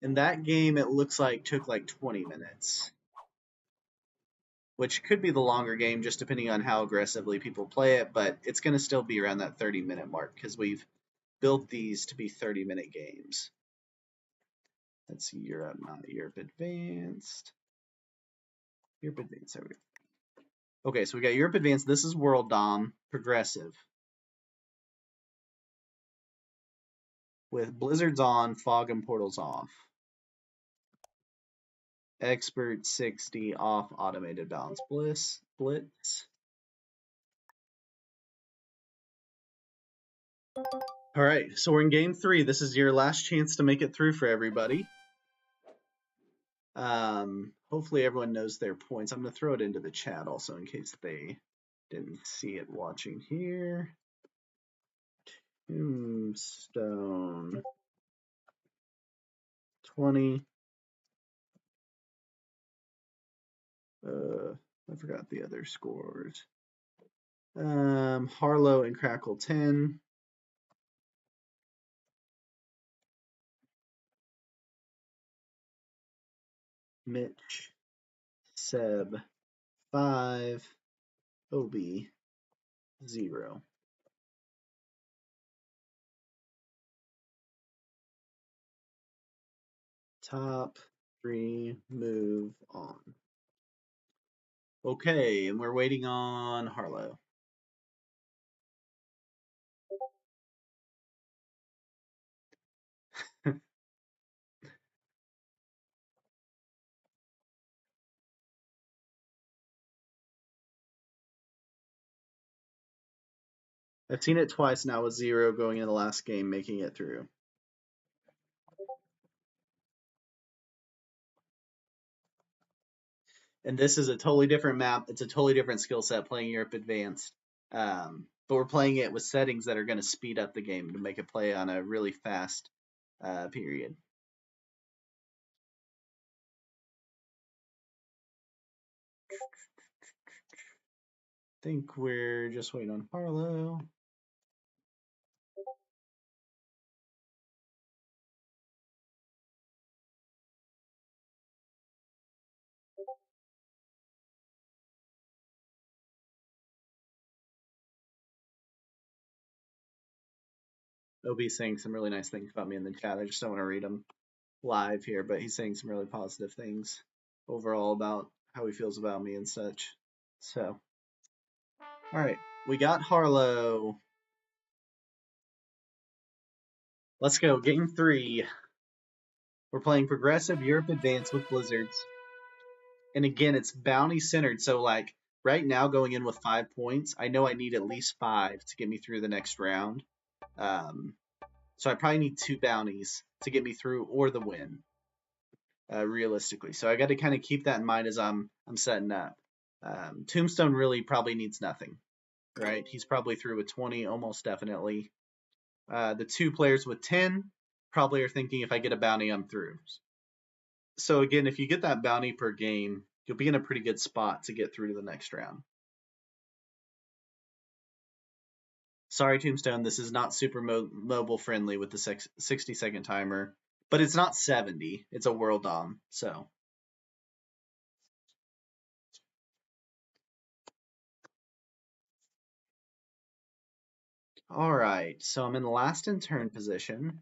In that game, it looks like took like 20 minutes, which could be the longer game, just depending on how aggressively people play it, but it's going to still be around that 30-minute mark because we've built these to be 30-minute games. Let's see, Europe, not Europe Advanced. Europe Advanced, there we go. Okay, so we got Europe Advanced. This is World Dom, Progressive. With Blizzards on, Fog and Portals off. Expert 60 off, Automated Balance Blitz. All right, so we're in game 3. This is your last chance to make it through for everybody. Hopefully everyone knows their points. I'm going to throw it into the chat also in case they didn't see it watching here. Tombstone 20. I forgot the other scores. Harlow and Crackle 10. Mitch, Seb 5, Obi 0. Top 3 move on. Okay, and we're waiting on Harlow. I've seen it twice now with 0 going in the last game, making it through. And this is a totally different map. It's a totally different skill set playing Europe Advanced. But we're playing it with settings that are going to speed up the game to make it play on a really fast period. I think we're just waiting on Harlow. Obi's saying some really nice things about me in the chat. I just don't want to read them live here, but he's saying some really positive things overall about how he feels about me and such. So, all right, we got Harlow. Let's go, game 3. We're playing Progressive Europe Advanced with Blizzards. And again, it's bounty centered. So like right now going in with 5 points, I know I need at least 5 to get me through the next round. So I probably need 2 bounties to get me through or the win, realistically. So I got to kind of keep that in mind as I'm setting up. Tombstone really probably needs nothing, right? He's probably through with 20, almost definitely. The 2 players with 10 probably are thinking if I get a bounty, I'm through. So again, if you get that bounty per game, you'll be in a pretty good spot to get through to the next round. Sorry, Tombstone, this is not super mobile friendly with the 60-second timer, but it's not 70. It's a world dom, so. All right, so I'm in last in turn position.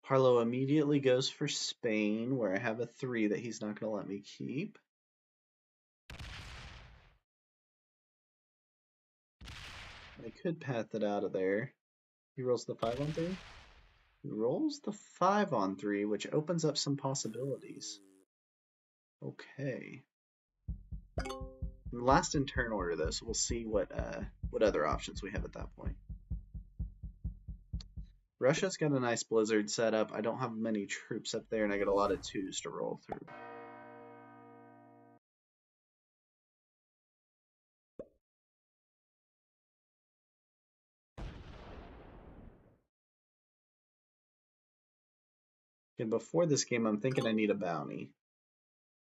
Harlow immediately goes for Spain, where I have a 3 that he's not going to let me keep. I could path it out of there. He rolls the 5 on 3. He rolls the 5 on 3, which opens up some possibilities. Okay. Last in turn order, though, so we'll see what other options we have at that point. Russia's got a nice blizzard set up. I don't have many troops up there, and I got a lot of 2s to roll through. And before this game, I'm thinking I need a bounty.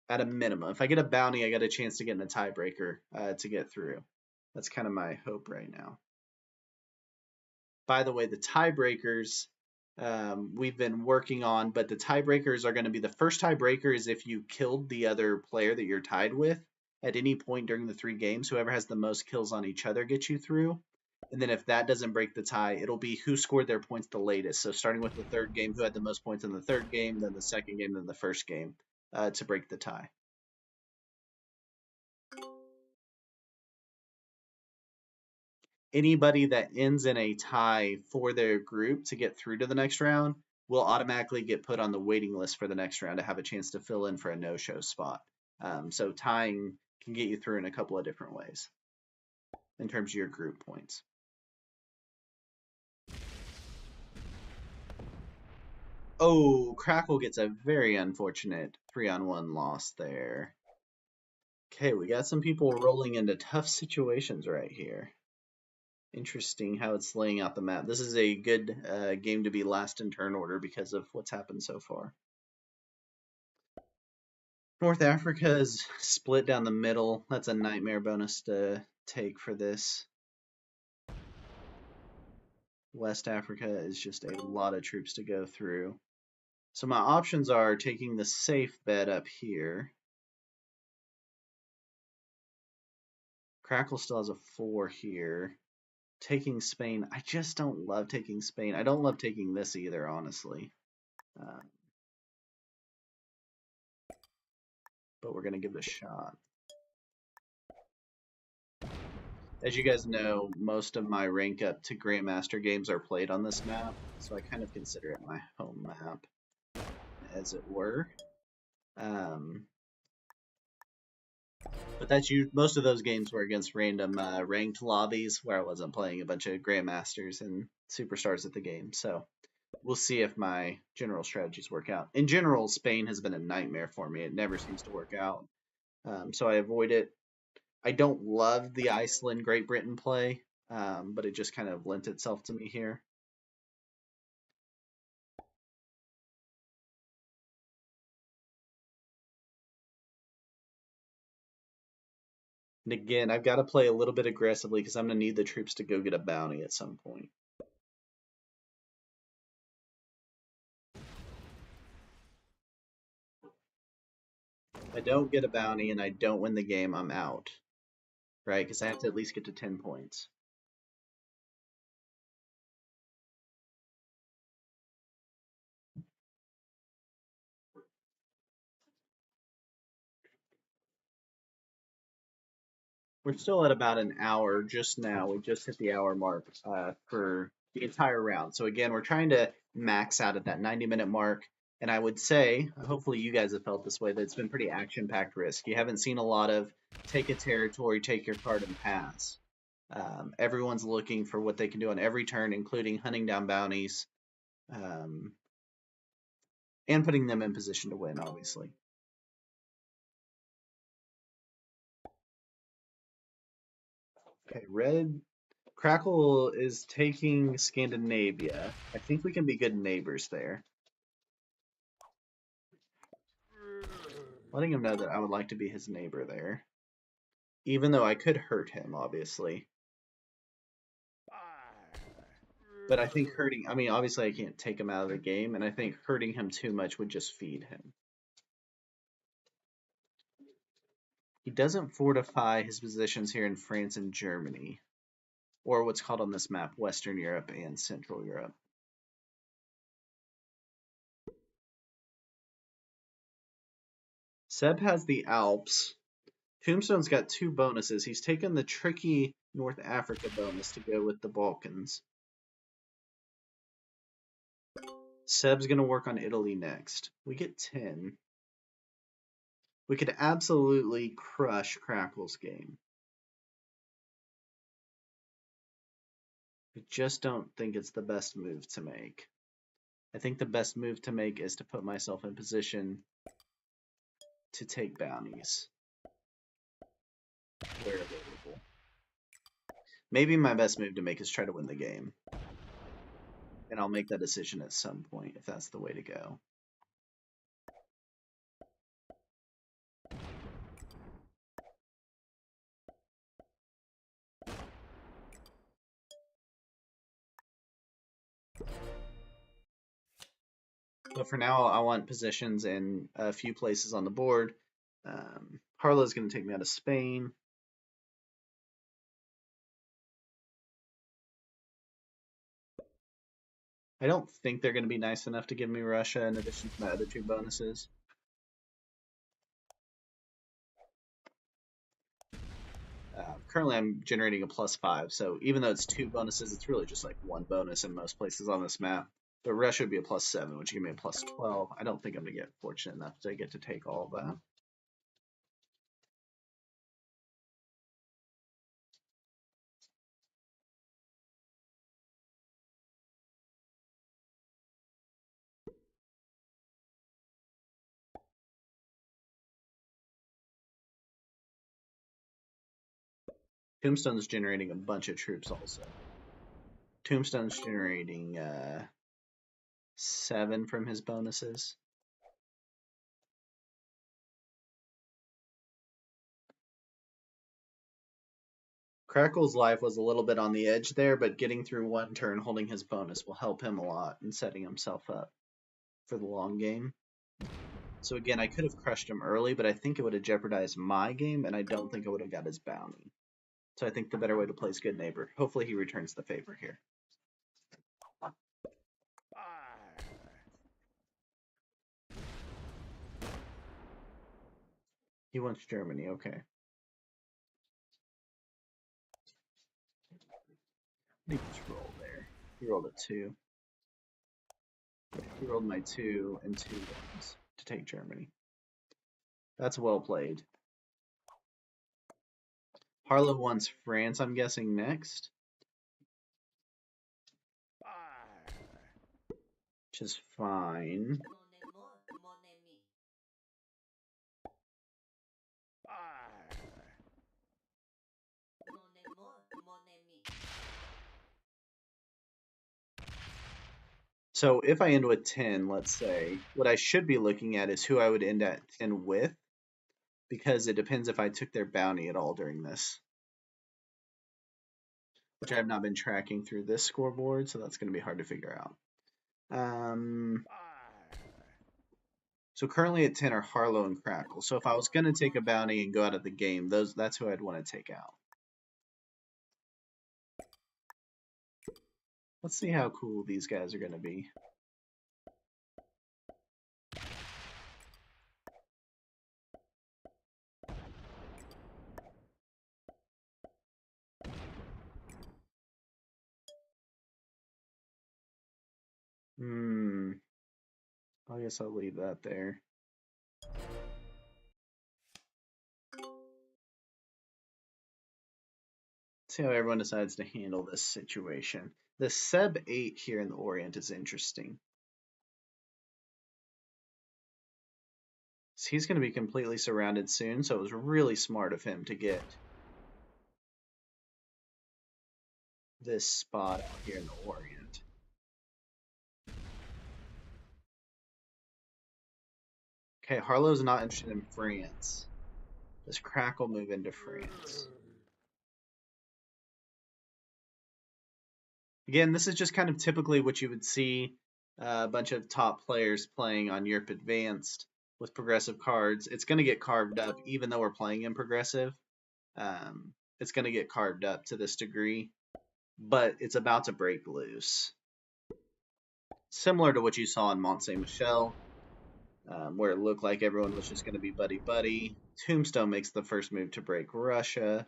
At a minimum. If I get a bounty, I got a chance to get in a tiebreaker to get through. That's kind of my hope right now. By the way, the tiebreakers we've been working on, but the tiebreakers are going to be the first tiebreaker is if you killed the other player that you're tied with at any point during the 3 games. Whoever has the most kills on each other gets you through. And then if that doesn't break the tie, it'll be who scored their points the latest. So starting with the 3rd game, who had the most points in the 3rd game, then the 2nd game, then the 1st game to break the tie. Anybody that ends in a tie for their group to get through to the next round will automatically get put on the waiting list for the next round to have a chance to fill in for a no-show spot. So tying can get you through in a couple of different ways in terms of your group points. Oh, Crackle gets a very unfortunate 3-on-1 loss there. Okay, we got some people rolling into tough situations right here. Interesting how it's laying out the map. This is a good game to be last in turn order because of what's happened so far. North Africa is split down the middle. That's a nightmare bonus to take for this. West Africa is just a lot of troops to go through. So my options are taking the safe bet up here. Crackle still has a 4 here. Taking Spain, I just don't love taking Spain. I don't love taking this either, honestly. But we're going to give it a shot. As you guys know, most of my rank up to Grandmaster games are played on this map, so I kind of consider it my home map, as it were. But that's most of those games were against random ranked lobbies where I wasn't playing a bunch of Grandmasters and Superstars at the game. So we'll see if my general strategies work out. In general, Spain has been a nightmare for me. It never seems to work out. So I avoid it. I don't love the Iceland Great Britain play, but it just kind of lent itself to me here. And again, I've got to play a little bit aggressively because I'm going to need the troops to go get a bounty at some point. If I don't get a bounty and I don't win the game, I'm out. Right? Because I have to at least get to 10 points. We're still at about an hour just now. We just hit the hour mark for the entire round. So again, we're trying to max out at that 90-minute mark. And I would say, hopefully you guys have felt this way, that it's been pretty action-packed risk. You haven't seen a lot of take a territory, take your card, and pass. Everyone's looking for what they can do on every turn, including hunting down bounties and putting them in position to win, obviously. Crackle is taking Scandinavia. I think we can be good neighbors there. Letting him know that I would like to be his neighbor there. Even though I could hurt him, obviously. But I think hurting, I mean, obviously I can't take him out of the game, and I think hurting him too much would just feed him. He doesn't fortify his positions here in France and Germany, or what's called on this map, Western Europe and Central Europe. Seb has the Alps. Tombstone's got 2 bonuses. He's taken the tricky North Africa bonus to go with the Balkans. Seb's going to work on Italy next. We get 10. We could absolutely crush Crackle's game. I just don't think it's the best move to make. I think the best move to make is to put myself in position to take bounties where available. Maybe my best move to make is try to win the game. And I'll make that decision at some point if that's the way to go. But for now, I want positions in a few places on the board. Harlow's going to take me out of Spain. I don't think they're going to be nice enough to give me Russia in addition to my other 2 bonuses. Currently, I'm generating a +5, so even though it's 2 bonuses, it's really just like 1 bonus in most places on this map. But Russia would be a +7, which would give me a +12. I don't think I'm going to get fortunate enough to get to take all of that. Tombstone's generating a bunch of troops also. Tombstone's generating 7 from his bonuses. Crackle's life was a little bit on the edge there, but getting through 1 turn holding his bonus will help him a lot in setting himself up for the long game. So again, I could have crushed him early, but I think it would have jeopardized my game, and I don't think I would have got his bounty. So I think the better way to play is good neighbor. Hopefully he returns the favor here. He wants Germany, okay. What did he just roll there? He rolled a 2. He rolled my 2 and 2 ones to take Germany. That's well played. Harlow wants France, I'm guessing, next. Which is fine. So if I end with 10, let's say, what I should be looking at is who I would end at 10 with, because it depends if I took their bounty at all during this, which I have not been tracking through this scoreboard, so that's going to be hard to figure out. So currently at 10 are Harlow and Crackle. So if I was going to take a bounty and go out of the game, that's who I'd want to take out. Let's see how cool these guys are going to be. I guess I'll leave that there. See how everyone decides to handle this situation. The Seb 8 here in the Orient is interesting. So he's going to be completely surrounded soon, so it was really smart of him to get this spot out here in the Orient. Okay, Harlow's not interested in France. Does Crackle move into France? Again, this is just kind of typically what you would see a bunch of top players playing on Europe Advanced with progressive cards. It's going to get carved up, even though we're playing in progressive. It's going to get carved up to this degree, but it's about to break loose. Similar to what you saw in Mont Saint Michel, where it looked like everyone was just going to be buddy-buddy. Tombstone makes the first move to break Russia.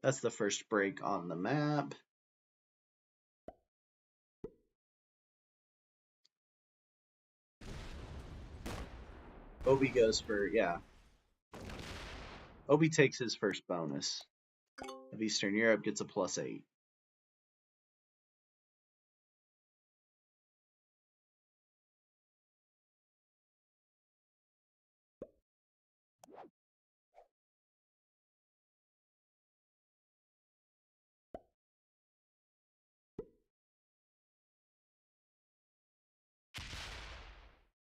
That's the first break on the map. Obi goes for, yeah. Obi takes his first bonus of Eastern Europe, gets a +8.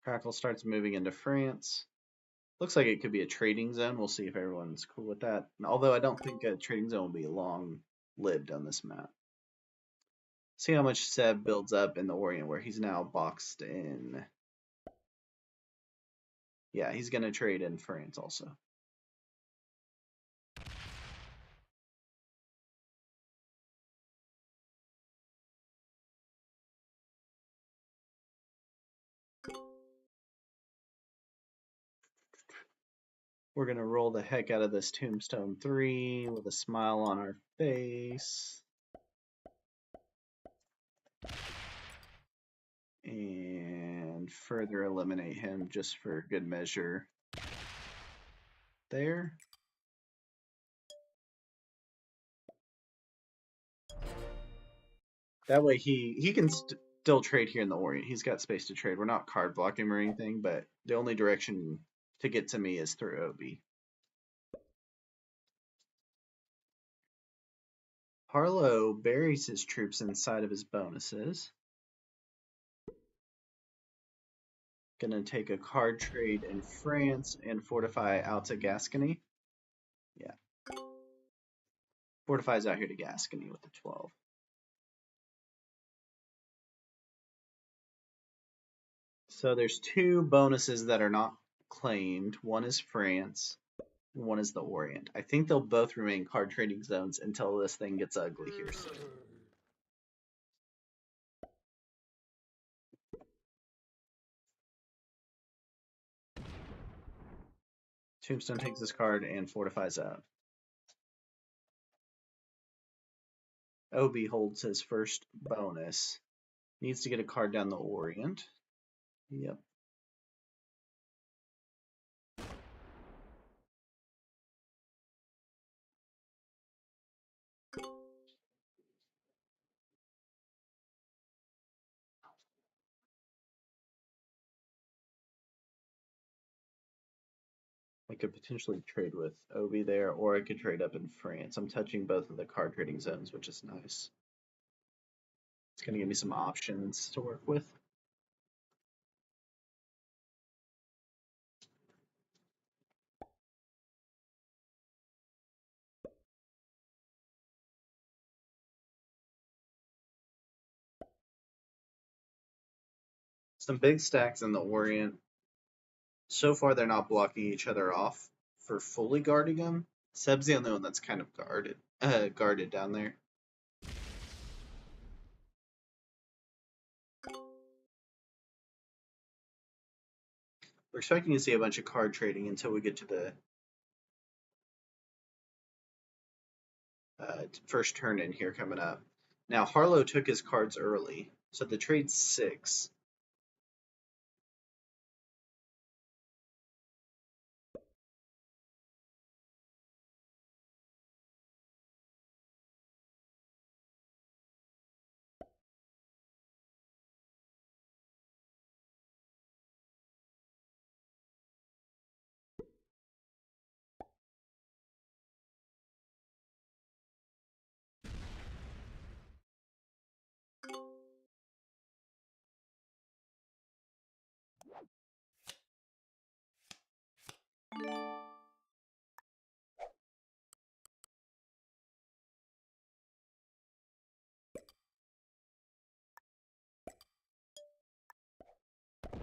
Crackle starts moving into France. Looks like it could be a trading zone. We'll see if everyone's cool with that. Although I don't think a trading zone will be long-lived on this map. See how much Seb builds up in the Orient, where he's now boxed in. Yeah, he's going to trade in France also. We're going to roll the heck out of this Tombstone 3 with a smile on our face. And further eliminate him just for good measure there. That way he can still trade here in the Orient. He's got space to trade. We're not card blocking him or anything, but the only direction to get to me is through Obi. Harlow buries his troops inside of his bonuses. Gonna take a card trade in France and fortify out to Gascony. Yeah. Fortifies out here to Gascony with the 12. So there's two bonuses that are not claimed. One is France, and one is the Orient. I think they'll both remain card trading zones until this thing gets ugly here soon. Tombstone takes this card and fortifies out. Obi holds his first bonus. Needs to get a card down the Orient. Yep. I could potentially trade with Obi there, or I could trade up in France. I'm touching both of the card trading zones, which is nice. It's going to give me some options to work with. Some big stacks in the Orient. So far, they're not blocking each other off for fully guarding them. Seb's the only one that's kind of guarded down there. We're expecting to see a bunch of card trading until we get to the first turn in here coming up. Now, Harlow took his cards early, so the trade's 6.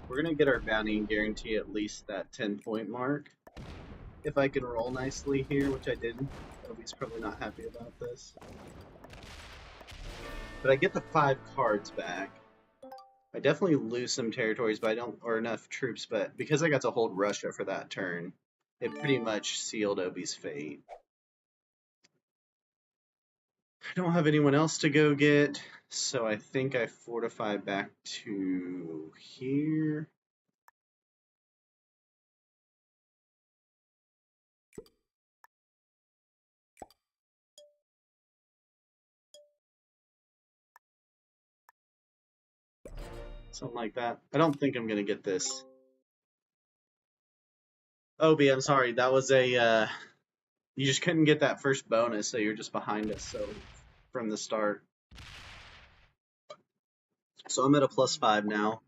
We're gonna get our bounty and guarantee at least that 10-point mark. If I can roll nicely here, which I didn't. Obi's probably not happy about this. But I get the 5 cards back. I definitely lose some territories, but I don't, or enough troops, but because I got to hold Russia for that turn, it pretty much sealed Obi's fate. I don't have anyone else to go get, so I think I fortify back to here. Something like that. I don't think I'm going to get this. Obi, I'm sorry. That was a, you just couldn't get that first bonus, so you're just behind us, so from the start. So I'm at a +5 now.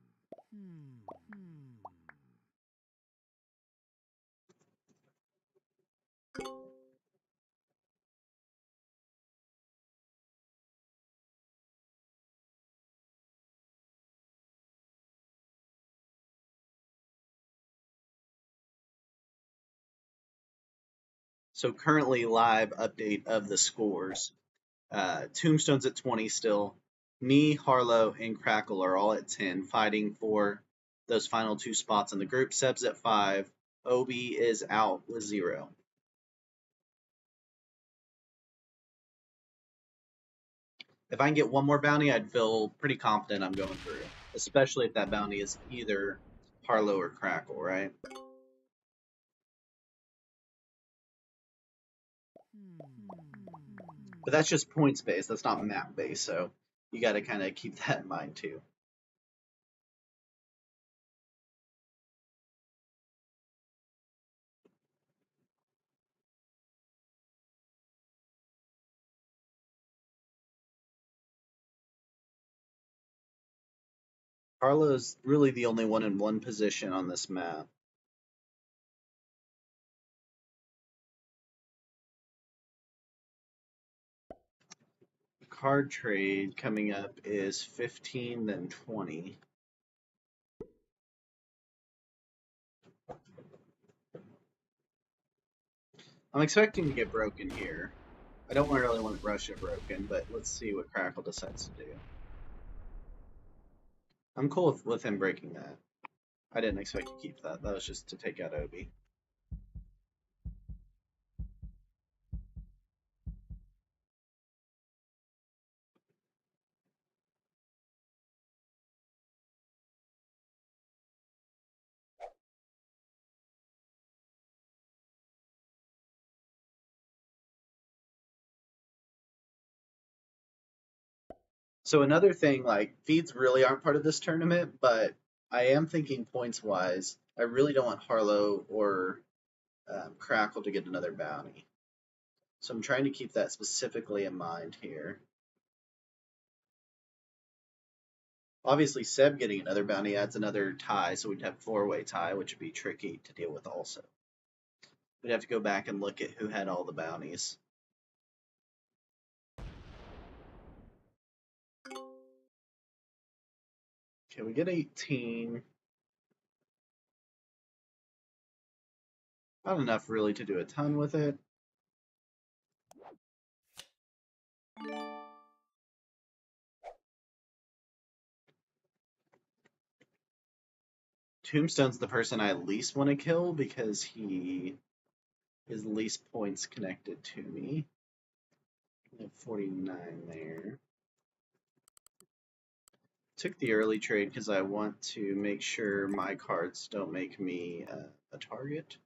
So currently live update of the scores. Tombstone's at 20 still. Me, Harlow, and Crackle are all at 10, fighting for those final 2 spots in the group. Seb's at 5. Obi is out with 0. If I can get one more bounty, I'd feel pretty confident I'm going through, especially if that bounty is either Harlow or Crackle, right? But that's just points based, that's not map based, so you got to kind of keep that in mind too. Harlow's really the only one in one position on this map. Card trade coming up is 15, then 20. I'm expecting to get broken here. I don't really want Russia broken, but let's see what Crackle decides to do. I'm cool with him breaking that. I didn't expect to keep that. That was just to take out Obi. So another thing, like, feeds really aren't part of this tournament, but I am thinking points-wise, I really don't want Harlow or Crackle to get another bounty. So I'm trying to keep that specifically in mind here. Obviously, Seb getting another bounty adds another tie, so we'd have 4-way tie, which would be tricky to deal with also. We'd have to go back and look at who had all the bounties. Okay, we get 18. Not enough really to do a ton with it. Tombstone's the person I least want to kill because he is least points connected to me. I have 49 there. Took the early trade because I want to make sure my cards don't make me a target.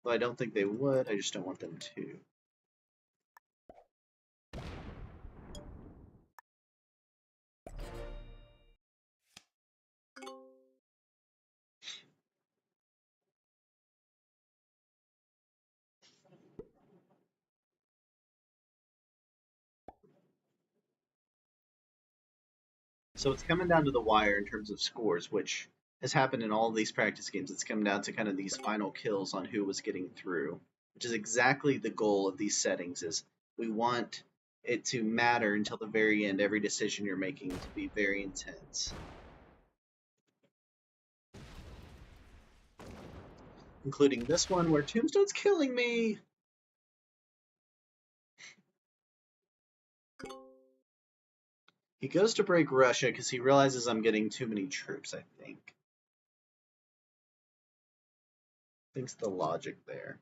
Well, I don't think they would, I just don't want them to. So it's coming down to the wire in terms of scores, which has happened in all of these practice games. It's come down to kind of these final kills on who was getting through, which is exactly the goal of these settings. Is we want it to matter until the very end. Every decision you're making to be very intense. including this one where Tombstone's killing me. He goes to break Russia because he realizes I'm getting too many troops, I think. Thinks the logic there.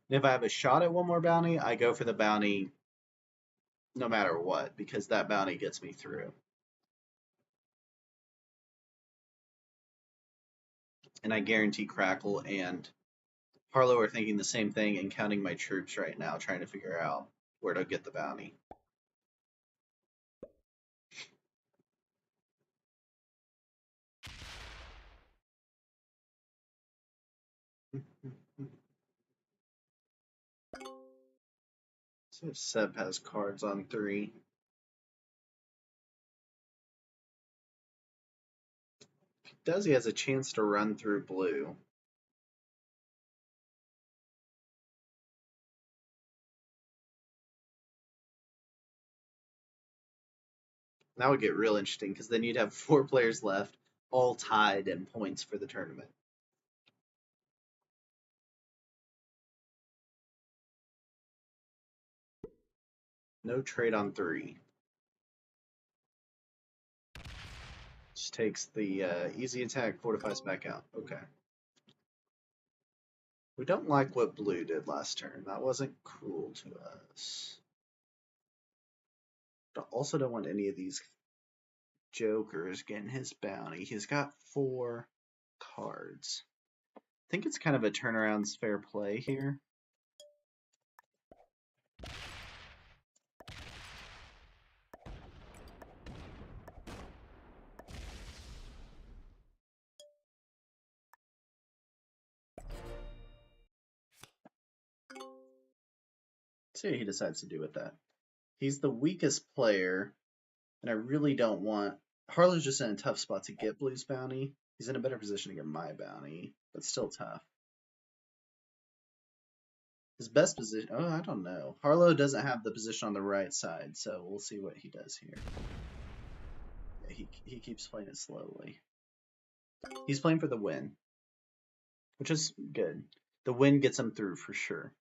And if I have a shot at one more bounty, I go for the bounty no matter what, because that bounty gets me through. And I guarantee Crackle and Harlow are thinking the same thing and counting my troops right now, trying to figure out where to get the bounty. See if Seb has cards on 3. If he does, he has a chance to run through blue. That would get real interesting because then you'd have 4 players left, all tied in points for the tournament. No trade on 3. Just takes the easy attack, fortifies back out. Okay. We don't like what blue did last turn. That wasn't cool to us. But also don't want any of these jokers getting his bounty. He's got 4 cards. I think it's kind of a turnaround's fair play here. See what he decides to do with that. He's the weakest player, and I really don't want... Harlow's just in a tough spot to get Blue's bounty. He's in a better position to get my bounty, but still tough. His best position... Oh, I don't know. Harlow doesn't have the position on the right side, so we'll see what he does here. Yeah, he keeps playing it slowly. He's playing for the win, which is good. The win gets him through for sure.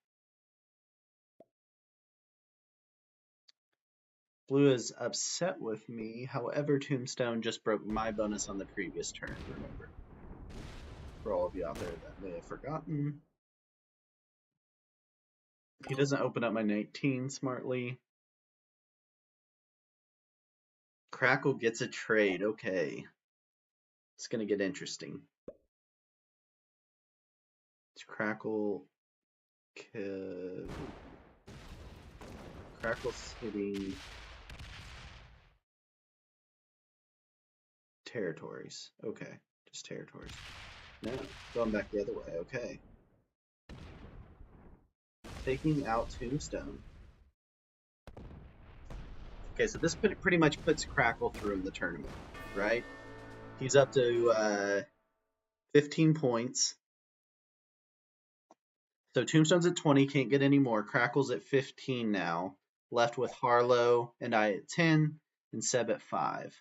Blue is upset with me. However, Tombstone just broke my bonus on the previous turn, remember. For all of you out there that may have forgotten. He doesn't open up my 19 smartly. Crackle gets a trade. Okay. It's going to get interesting. It's Crackle's hitting territories. Okay. Just territories. No, going back the other way. Okay. Taking out Tombstone. Okay, so this pretty much puts Crackle through in the tournament, right? He's up to 15 points. So Tombstone's at 20, can't get any more. Crackle's at 15 now. Left with Harlow and I at 10, and Seb at 5.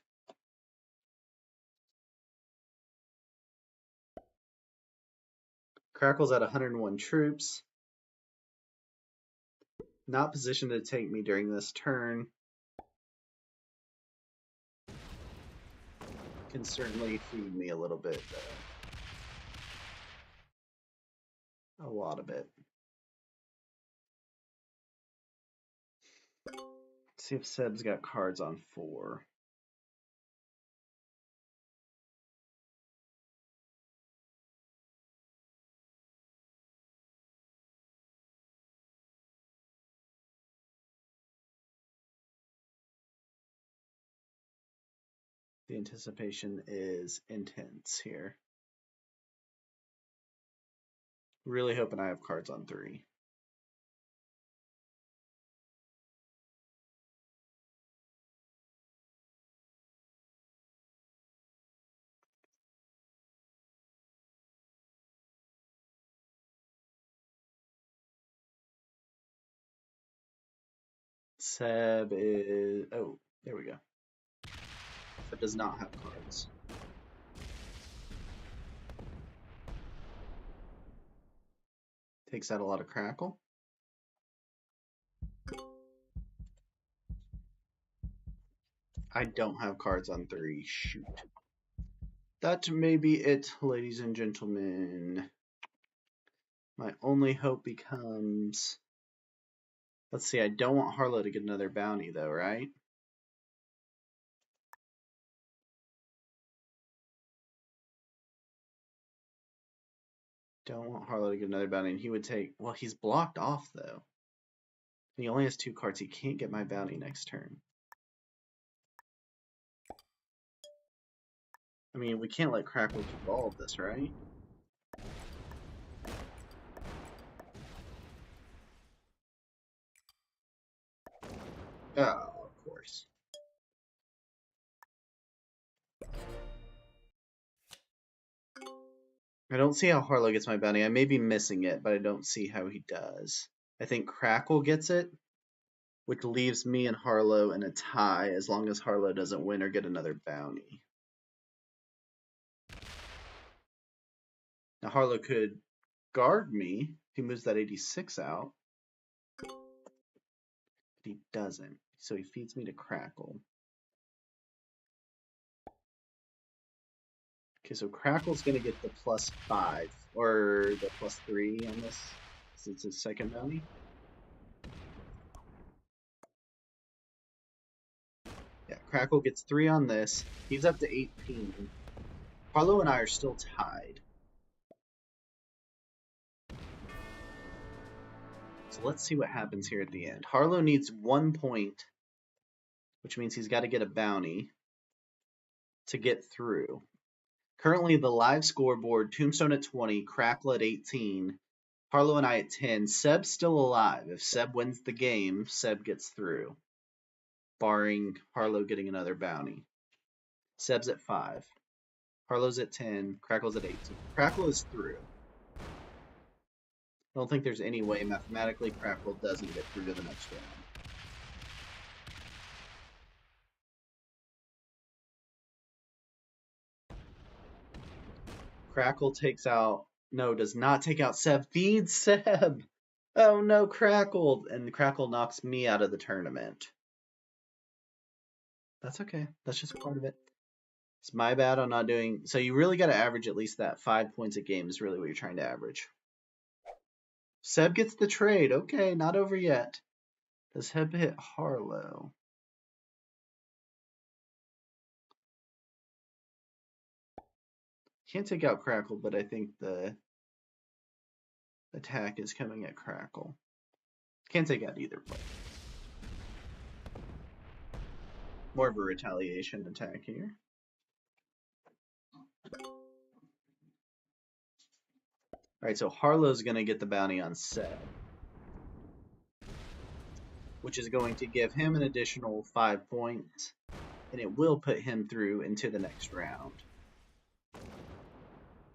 Crackle's at 101 troops. Not positioned to take me during this turn. Can certainly feed me a little bit, though. A lot of it. Let's see if Seb's got cards on 4. The anticipation is intense here. Really hoping I have cards on 3. Seb is... Oh, there we go. but does not have cards. Takes out a lot of Crackle. I don't have cards on 3. Shoot. That may be it, ladies and gentlemen. My only hope becomes... Let's see, I don't want Harlow to get another bounty, though, right? Don't want Harlow to get another bounty, and he would take... Well, he's blocked off, though. And he only has 2 cards. He can't get my bounty next turn. I mean, we can't let Crackle keep all of this, right? Oh, of course. I don't see how Harlow gets my bounty. I may be missing it, but I don't see how he does. I think Crackle gets it, which leaves me and Harlow in a tie as long as Harlow doesn't win or get another bounty. Now Harlow could guard me if he moves that 86 out, but he doesn't, so he feeds me to Crackle. Okay, so Crackle's gonna get the +5, or the +3 on this, since it's his second bounty. Yeah, Crackle gets 3 on this. He's up to 18. Harlow and I are still tied. So let's see what happens here at the end. Harlow needs 1 point, which means he's got to get a bounty to get through. Currently, the live scoreboard, Tombstone at 20, Crackle at 18, Harlow and I at 10. Seb's still alive. If Seb wins the game, Seb gets through, barring Harlow getting another bounty. Seb's at 5. Harlow's at 10. Crackle's at 18. Crackle is through. I don't think there's any way mathematically Crackle doesn't get through to the next round. Crackle takes out... No, does not take out Seb. Feeds Seb! Oh no, Crackle! And Crackle knocks me out of the tournament. That's okay. That's just part of it. It's my bad on not doing... So you really got to average at least that 5 points a game is really what you're trying to average. Seb gets the trade. Okay, not over yet. Does Seb hit Harlow? Can't take out Crackle, but I think the attack is coming at Crackle. Can't take out either player. More of a retaliation attack here. Alright, so Harlow's going to get the bounty on Seb, which is going to give him an additional 5 points, and it will put him through into the next round.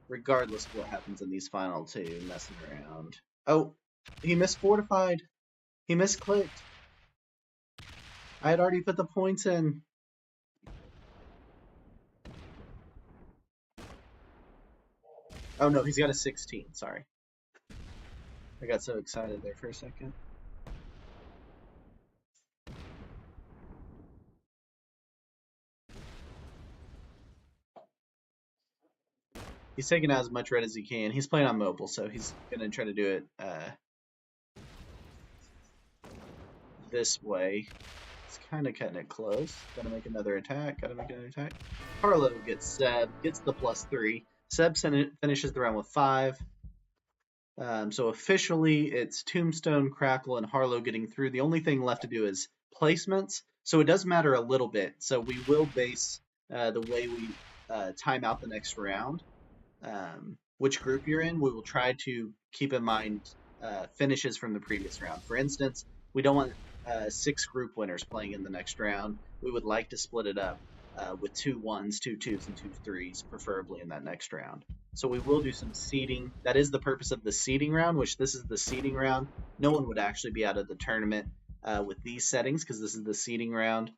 Regardless of what happens in these final 2, messing around. Oh, he misfortified. He misclicked. I had already put the points in. Oh no, he's got a 16, sorry. I got so excited there for a second. He's taking out as much red as he can. He's playing on mobile, so he's gonna try to do it this way. It's kind of cutting it close. Gotta make another attack. Gotta make another attack. Harlow gets Seb, gets the +3. Seb finishes the round with 5. So officially, it's Tombstone, Crackle, and Harlow getting through. The only thing left to do is placements. So it does matter a little bit. So we will base the way we time out the next round. Which group you're in, we will try to keep in mind finishes from the previous round. For instance, we don't want 6 group winners playing in the next round. We would like to split it up with 2 1s, 2 2s, and 2 3s, preferably in that next round. So we will do some seeding. That is the purpose of the seeding round, which this is the seeding round. No one would actually be out of the tournament with these settings because this is the seeding round.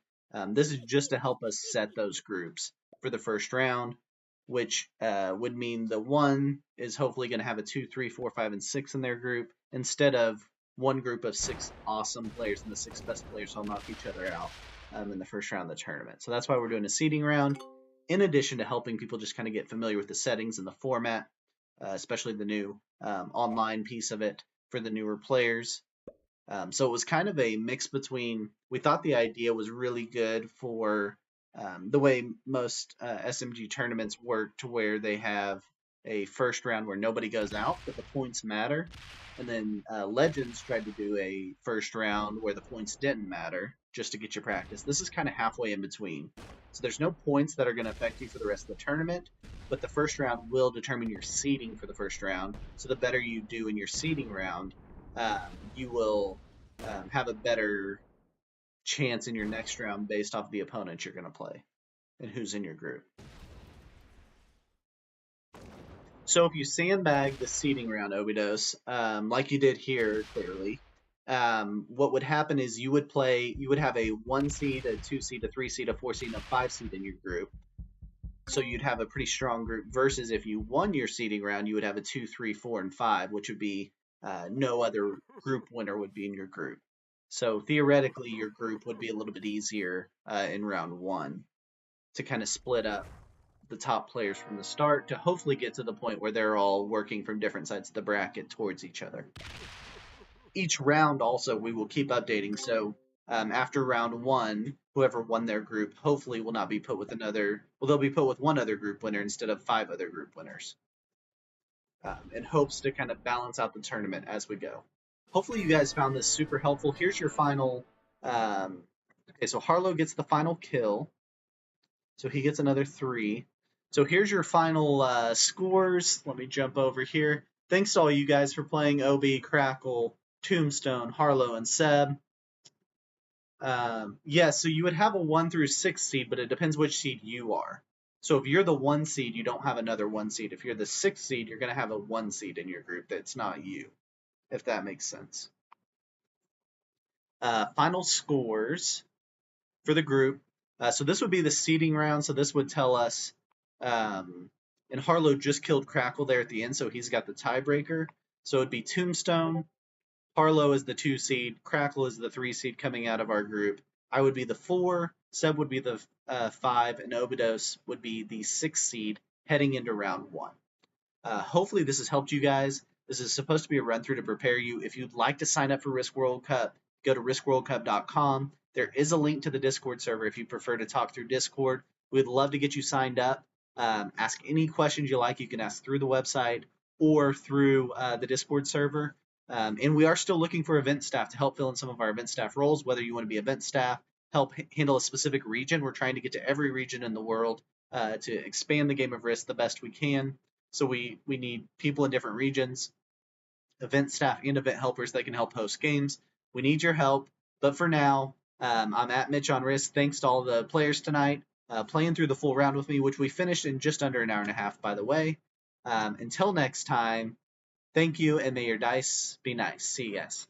This is just to help us set those groups for the first round, which would mean the 1 is hopefully going to have a 2, 3, 4, 5, and 6 in their group instead of one group of 6 awesome players, and the 6 best players all knock each other out in the first round of the tournament. So that's why we're doing a seeding round, in addition to helping people just kind of get familiar with the settings and the format, especially the new online piece of it for the newer players. So it was kind of a mix between, we thought the idea was really good for the way most SMG tournaments work, to where they have a first round where nobody goes out, but the points matter. And then Legends tried to do a first round where the points didn't matter, just to get you practice. This is kind of halfway in between. So there's no points that are going to affect you for the rest of the tournament, but the first round will determine your seeding for the first round. So the better you do in your seeding round, you will have a better chance in your next round based off the opponent you're going to play and who's in your group. So if you sandbag the seeding round, Obidos, like you did here, clearly, what would happen is you would have a 1 seed, a 2 seed, a 3 seed, a 4 seed, and a 5 seed in your group. So you'd have a pretty strong group, versus if you won your seeding round, you would have a 2, 3, 4, and 5, which would be no other group winner would be in your group. So theoretically, your group would be a little bit easier in round 1 to kind of split up the top players from the start, to hopefully get to the point where they're all working from different sides of the bracket towards each other. Each round also we will keep updating, so after round 1, whoever won their group hopefully will not be put with they'll be put with one other group winner instead of 5 other group winners, in hopes to kind of balance out the tournament as we go. Hopefully you guys found this super helpful. Here's your final, okay, so Harlow gets the final kill, so he gets another 3. So here's your final scores. Let me jump over here. Thanks to all you guys for playing, Obi, Crackle, Tombstone, Harlow, and Seb. Yeah, so you would have a 1 through 6 seed, but it depends which seed you are. So if you're the 1 seed, you don't have another 1 seed. If you're the 6 seed, you're going to have a 1 seed in your group that's not you, if that makes sense. Final scores for the group. So this would be the seeding round. So this would tell us, and Harlow just killed Crackle there at the end, so he's got the tiebreaker. So it'd be Tombstone, Harlow is the 2 seed, Crackle is the 3 seed coming out of our group. I would be the 4, Seb would be the 5, and Obidos would be the 6 seed heading into round 1. Hopefully this has helped you guys. This is supposed to be a run through to prepare you. If you'd like to sign up for Risk World Cup, go to riskworldcup.com. There is a link to the Discord server if you prefer to talk through Discord. We'd love to get you signed up. Ask any questions you like. You can ask through the website or through the Discord server. And we are still looking for event staff to help fill in some of our event staff roles, whether you want to be event staff, help handle a specific region. We're trying to get to every region in the world to expand the game of Risk the best we can. So we need people in different regions, event staff and event helpers that can help host games. We need your help. But for now, I'm at Mitch on Risk. Thanks to all the players tonight playing through the full round with me, which we finished in just under an hour and a half, by the way. Until next time, thank you, and may your dice be nice. See you guys.